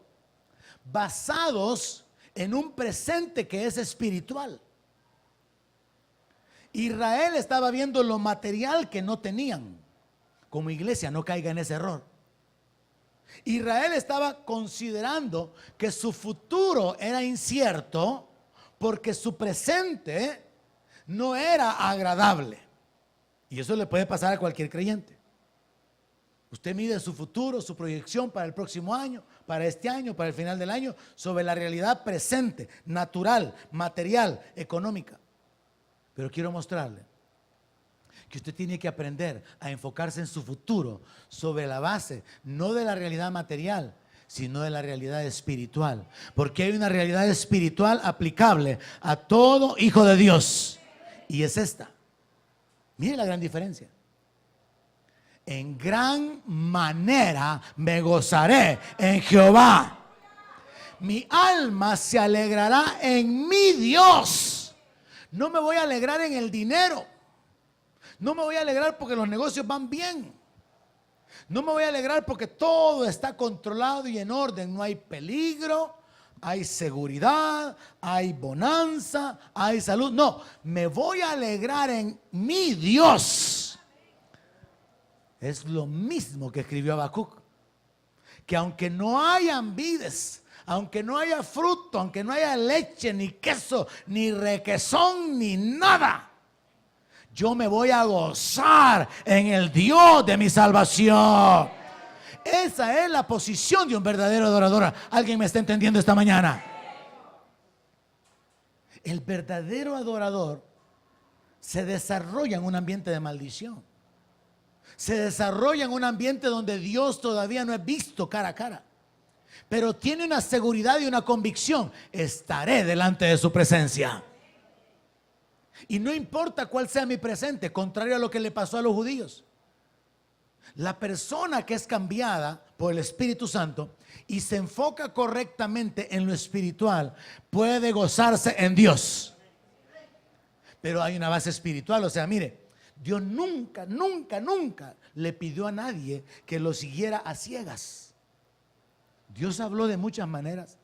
basados en un presente que es espiritual. Israel estaba viendo lo material que no tenían. Como iglesia, no caiga en ese error. Israel estaba considerando que su futuro era incierto porque su presente no era agradable. Y eso le puede pasar a cualquier creyente. Usted mide su futuro, su proyección para el próximo año, para este año, para el final del año, sobre la realidad presente, natural, material, económica. Pero quiero mostrarle que usted tiene que aprender a enfocarse en su futuro sobre la base, no de la realidad material, sino de la realidad espiritual. Porque hay una realidad espiritual aplicable a todo hijo de Dios. Y es esta. Mire la gran diferencia. En gran manera me gozaré en Jehová. Mi alma se alegrará en mi Dios. No me voy a alegrar en el dinero. No me voy a alegrar porque los negocios van bien. No me voy a alegrar porque todo está controlado y en orden. No hay peligro, hay seguridad, hay bonanza, hay salud. No, me voy a alegrar en mi Dios. Es lo mismo que escribió Habacuc, que aunque no hayan vides, aunque no haya fruto, aunque no haya leche, ni queso, ni requesón, ni nada, yo me voy a gozar en el Dios de mi salvación. Esa es la posición de un verdadero adorador. ¿Alguien me está entendiendo esta mañana? El verdadero adorador se desarrolla en un ambiente de maldición. Se desarrolla en un ambiente donde Dios todavía no es visto cara a cara. Pero tiene una seguridad y una convicción. Estaré delante de su presencia. Y no importa cuál sea mi presente, contrario a lo que le pasó a los judíos. La persona que es cambiada por el Espíritu Santo y se enfoca correctamente en lo espiritual, puede gozarse en Dios. Pero hay una base espiritual, o sea, mire, Dios nunca le pidió a nadie que lo siguiera a ciegas. Dios habló de muchas maneras.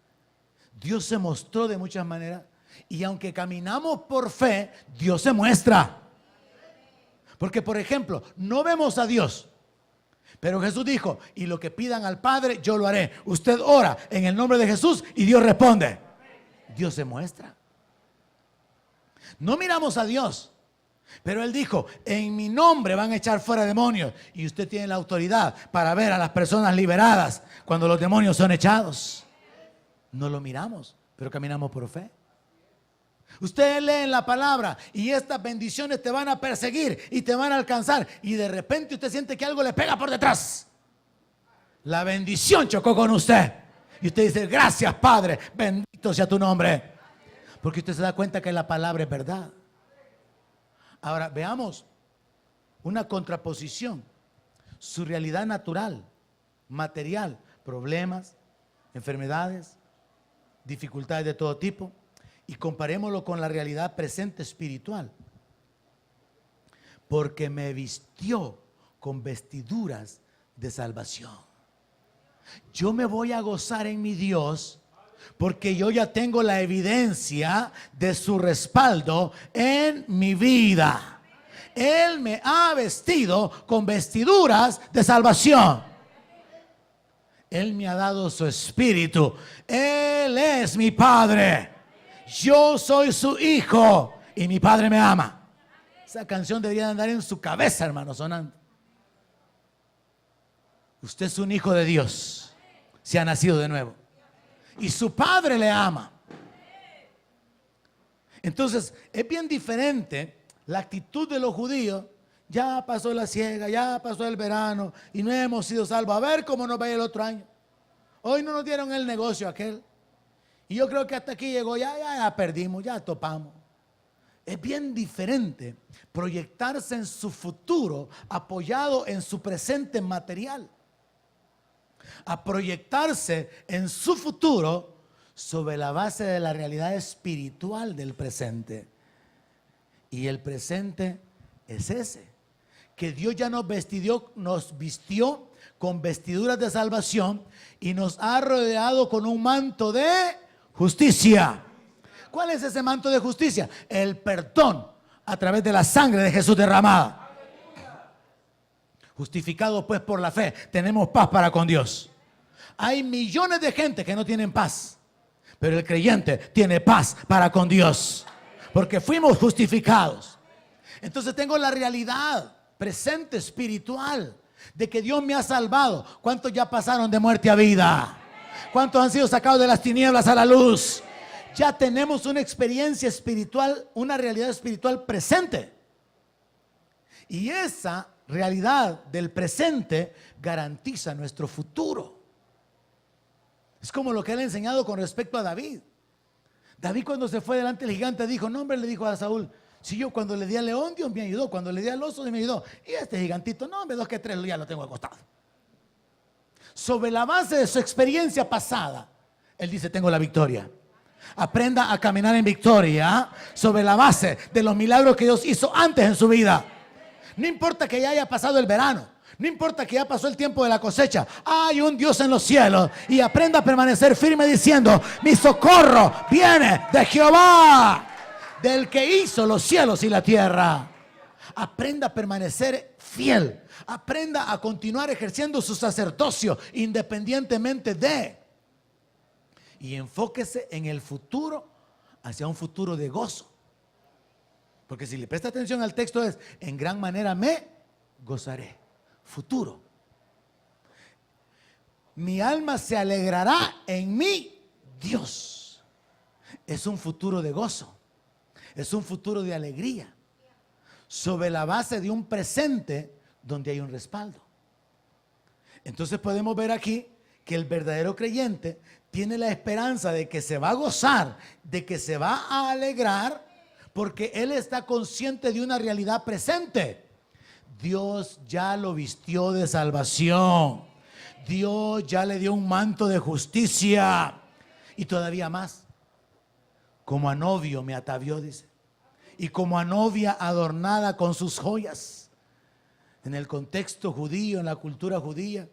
Dios se mostró de muchas maneras. Y aunque caminamos por fe, Dios se muestra. Porque, por ejemplo, no vemos a Dios. Pero Jesús dijo, y lo que pidan al Padre, yo lo haré. Usted ora en el nombre de Jesús y Dios responde. Dios se muestra. No miramos a Dios. Pero Él dijo, en mi nombre van a echar fuera demonios. Y usted tiene la autoridad para ver a las personas liberadas cuando los demonios son echados. No lo miramos, pero caminamos por fe. Ustedes leen la palabra y estas bendiciones te van a perseguir y te van a alcanzar. Y de repente usted siente que algo le pega por detrás. La bendición chocó con usted. Y usted dice, gracias Padre, bendito sea tu nombre. Porque usted se da cuenta que la palabra es verdad. Ahora veamos una contraposición. Su realidad natural, material, problemas, enfermedades, dificultades de todo tipo, y comparémoslo con la realidad presente espiritual. Porque me vistió con vestiduras de salvación. Yo me voy a gozar en mi Dios porque yo ya tengo la evidencia de su respaldo en mi vida. Él me ha vestido con vestiduras de salvación. Él me ha dado su espíritu. Él es mi Padre. Yo soy su hijo y mi Padre me ama. Esa canción debería andar en su cabeza, hermano, sonando. Usted es un hijo de Dios. Se ha nacido de nuevo. Y su Padre le ama. Entonces, es bien diferente la actitud de los judíos. Ya pasó la siega, ya pasó el verano y no hemos sido salvos. A ver cómo nos va el otro año. Hoy no nos dieron el negocio aquel. Y yo creo que hasta aquí llegó, ya perdimos, ya topamos. Es bien diferente proyectarse en su futuro apoyado en su presente material, a proyectarse en su futuro sobre la base de la realidad espiritual del presente. Y el presente es ese, que Dios ya nos vistió con vestiduras de salvación y nos ha rodeado con un manto de justicia. ¿Cuál es ese manto de justicia? El perdón a través de la sangre de Jesús derramada. Justificados pues por la fe, tenemos paz para con Dios. Hay millones de gente que no tienen paz, Pero el creyente tiene paz para con Dios, porque fuimos justificados. Entonces tengo la realidad presente espiritual de que Dios me ha salvado. ¿Cuántos ya pasaron de muerte a vida? ¿Cuántos han sido sacados de las tinieblas a la luz? Ya tenemos una experiencia espiritual, una realidad espiritual presente. Y esa realidad del presente garantiza nuestro futuro. Es como lo que él ha enseñado con respecto a David. David, cuando se fue delante del gigante, dijo, no, hombre, le dijo a Saúl, si yo cuando le di al león, Dios me ayudó, cuando le di al oso, Dios me ayudó, y este gigantito, no, hombre, 2 que 3 ya lo tengo acostado. Sobre la base de su experiencia pasada, él dice, tengo la victoria. Aprenda a caminar en victoria sobre la base de los milagros que Dios hizo antes en su vida. No importa que ya haya pasado el verano, no importa que ya pasó el tiempo de la cosecha, hay un Dios en los cielos. Y aprenda a permanecer firme diciendo, mi socorro viene de Jehová, del que hizo los cielos y la tierra. Aprenda a permanecer fiel. Aprenda a continuar ejerciendo su sacerdocio independientemente de. Y enfóquese en el futuro, hacia un futuro de gozo. Porque si le presta atención al texto es, en gran manera me gozaré. Futuro. Mi alma se alegrará en mi Dios. Es un futuro de gozo. Es un futuro de alegría. Sobre la base de un presente donde hay un respaldo. Entonces podemos ver aquí que el verdadero creyente tiene la esperanza de que se va a gozar, de que se va a alegrar, porque él está consciente de una realidad presente. Dios ya lo vistió de salvación. Dios ya le dio un manto de justicia. Y todavía más, como a novio me atavió, dice. Y como a novia adornada con sus joyas. En el contexto judío, en la cultura judía,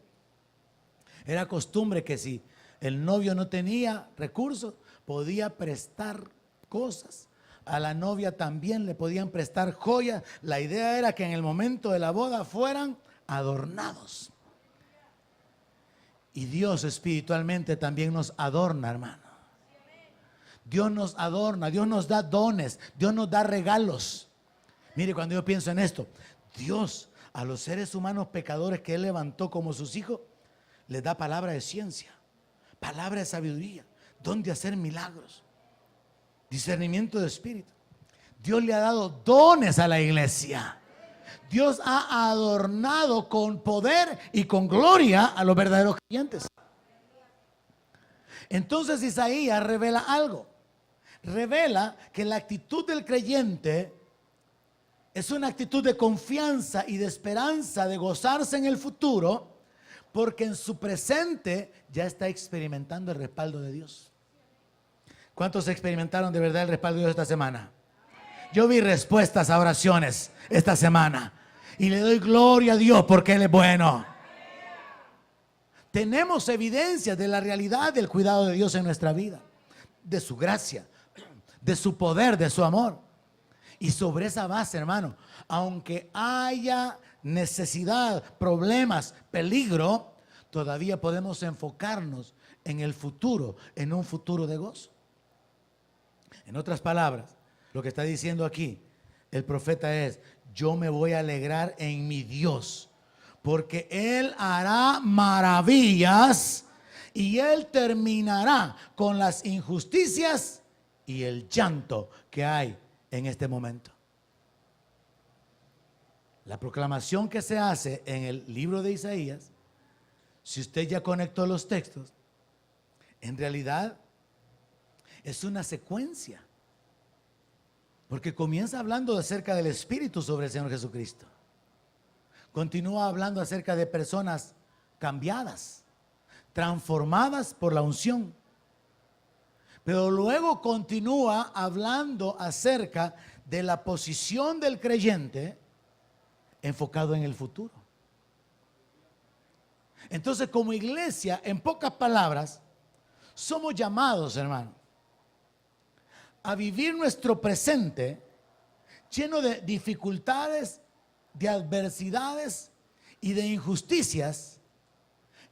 era costumbre que si el novio no tenía recursos, podía prestar cosas. A la novia también le podían prestar joyas. La idea era que en el momento de la boda fueran adornados. Y Dios espiritualmente también nos adorna, hermano. Dios nos adorna, Dios nos da dones, Dios nos da regalos. Mire, cuando yo pienso en esto, Dios a los seres humanos pecadores que Él levantó como sus hijos, les da palabra de ciencia, palabra de sabiduría, don de hacer milagros, discernimiento de espíritu. Dios le ha dado dones a la iglesia. Dios ha adornado con poder y con gloria a los verdaderos creyentes. Entonces Isaías revela algo. Revela que la actitud del creyente es una actitud de confianza y de esperanza, de gozarse en el futuro, porque en su presente ya está experimentando el respaldo de Dios. ¿Cuántos experimentaron de verdad el respaldo de Dios esta semana? Yo vi respuestas a oraciones esta semana y le doy gloria a Dios porque Él es bueno. Tenemos evidencias de la realidad del cuidado de Dios en nuestra vida, de su gracia, de su poder, de su amor. Y sobre esa base, hermano, aunque haya necesidad, problemas, peligro, todavía podemos enfocarnos en el futuro, en un futuro de gozo. En otras palabras, lo que está diciendo aquí el profeta es, yo me voy a alegrar en mi Dios, porque Él hará maravillas y Él terminará con las injusticias y el llanto que hay en este momento. La proclamación que se hace en el libro de Isaías, si usted ya conectó los textos, en realidad es una secuencia. Porque comienza hablando acerca del Espíritu sobre el Señor Jesucristo. Continúa hablando acerca de personas cambiadas, transformadas por la unción. Pero luego continúa hablando acerca de la posición del creyente enfocado en el futuro. Entonces, como iglesia, en pocas palabras, somos llamados, hermano, a vivir nuestro presente lleno de dificultades, de adversidades y de injusticias,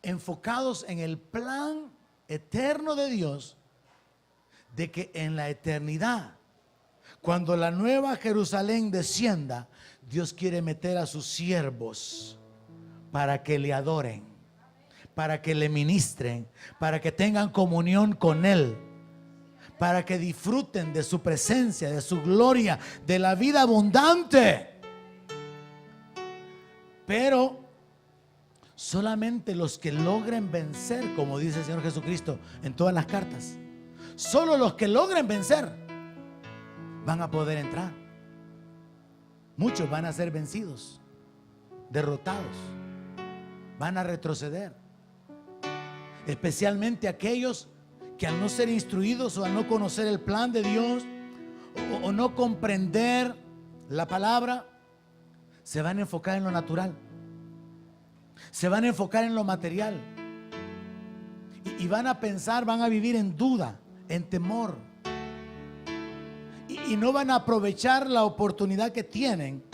enfocados en el plan eterno de Dios de que en la eternidad, cuando la nueva Jerusalén descienda, Dios quiere meter a sus siervos para que le adoren, para que le ministren, para que tengan comunión con Él, para que disfruten de su presencia, de su gloria, de la vida abundante. Pero solamente los que logren vencer, como dice el Señor Jesucristo en todas las cartas, solo los que logren vencer van a poder entrar. Muchos van a ser vencidos, derrotados, van a retroceder. Especialmente aquellos que al no ser instruidos o al no conocer el plan de Dios o no comprender la palabra, se van a enfocar en lo natural, se van a enfocar en lo material y van a pensar, van a vivir en duda, en temor, y no van a aprovechar la oportunidad que tienen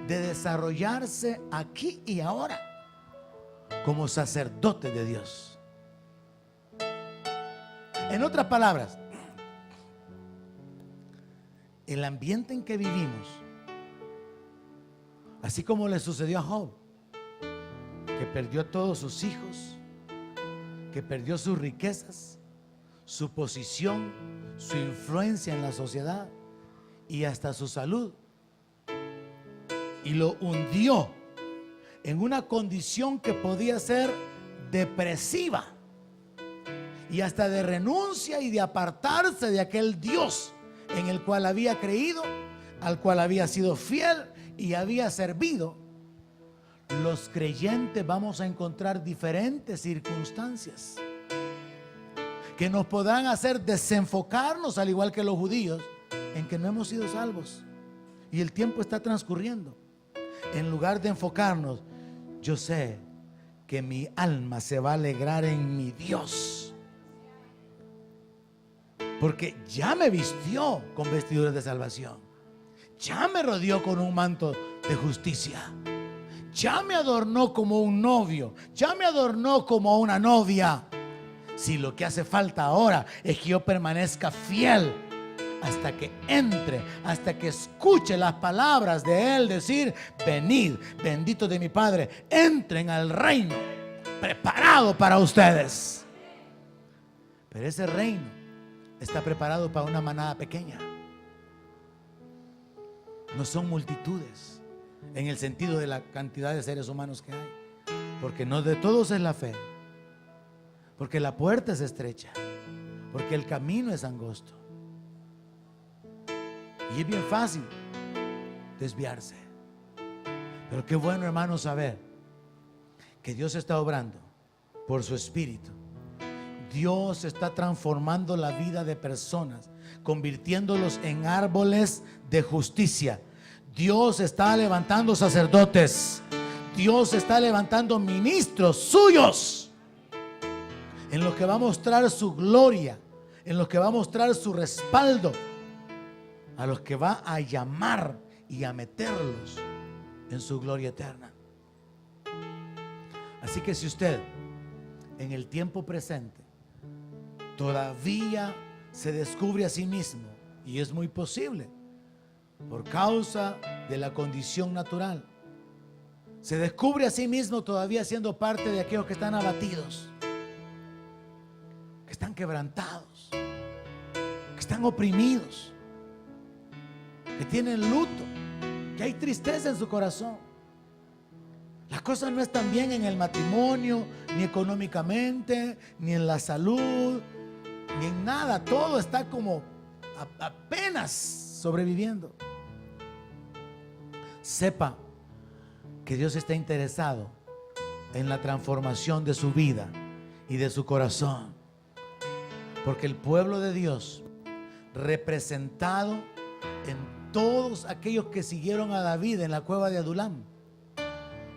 de desarrollarse aquí y ahora como sacerdote de Dios. En otras palabras, el ambiente en que vivimos, así como le sucedió a Job, que perdió a todos sus hijos, que perdió sus riquezas, su posición, su influencia en la sociedad y hasta su salud, y lo hundió en una condición que podía ser depresiva y hasta de renuncia y de apartarse de aquel Dios en el cual había creído, al cual había sido fiel y había servido. Los creyentes vamos a encontrar diferentes circunstancias que nos podrán hacer desenfocarnos, al igual que los judíos, en que no hemos sido salvos y el tiempo está transcurriendo. En lugar de enfocarnos, yo sé que mi alma se va a alegrar en mi Dios, porque ya me vistió con vestiduras de salvación, ya me rodeó con un manto de justicia, ya me adornó como un novio, ya me adornó como una novia. Si lo que hace falta ahora es que yo permanezca fiel hasta que entre, hasta que escuche las palabras de Él decir: venid, benditos de mi Padre, entren al reino preparado para ustedes. Pero ese reino está preparado para una manada pequeña. No son multitudes en el sentido de la cantidad de seres humanos que hay, porque no de todos es la fe, porque la puerta es estrecha, porque el camino es angosto y es bien fácil desviarse. Pero qué bueno, hermano, saber que Dios está obrando por su Espíritu. Dios está transformando la vida de personas, convirtiéndolos en árboles de justicia. Dios está levantando sacerdotes, Dios está levantando ministros suyos, en los que va a mostrar su gloria, en los que va a mostrar su respaldo, a los que va a llamar y a meterlos en su gloria eterna. Así que si usted en el tiempo presente todavía se descubre a sí mismo, y es muy posible por causa de la condición natural, se descubre a sí mismo todavía siendo parte de aquellos que están abatidos, que están quebrantados, que están oprimidos, que tienen luto, que hay tristeza en su corazón. Las cosas no están bien en el matrimonio, ni económicamente, ni en la salud, ni en nada. Todo está como apenas sobreviviendo. Sepa que Dios está interesado en la transformación de su vida y de su corazón, porque el pueblo de Dios, representado en todos aquellos que siguieron a David en la cueva de Adulam,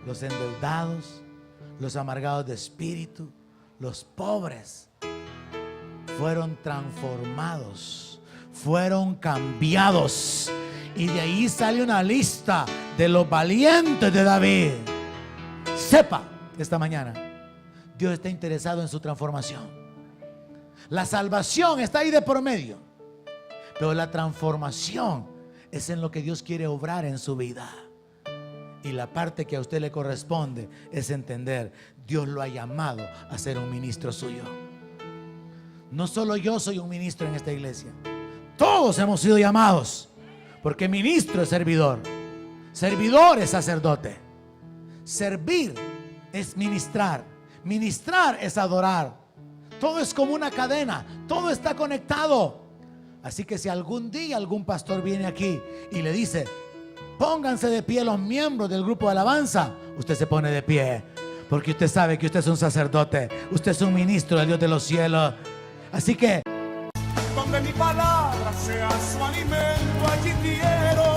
los endeudados, los amargados de espíritu, los pobres, fueron transformados, fueron cambiados, y de ahí sale una lista de los valientes de David. Sepa esta mañana, Dios está interesado en su transformación. La salvación está ahí de por medio. Pero la transformación es en lo que Dios quiere obrar en su vida. Y la parte que a usted le corresponde es entender, Dios lo ha llamado a ser un ministro suyo. No solo yo soy un ministro en esta iglesia. Todos hemos sido llamados. Porque ministro es servidor. Servidor es sacerdote. Servir es ministrar. Ministrar es adorar. Todo es como una cadena. Todo está conectado. Así que si algún día algún pastor viene aquí y le dice, pónganse de pie los miembros del grupo de alabanza, usted se pone de pie. Porque usted sabe que usted es un sacerdote. Usted es un ministro del Dios de los cielos. Así que donde mi palabra sea su alimento, allí quiero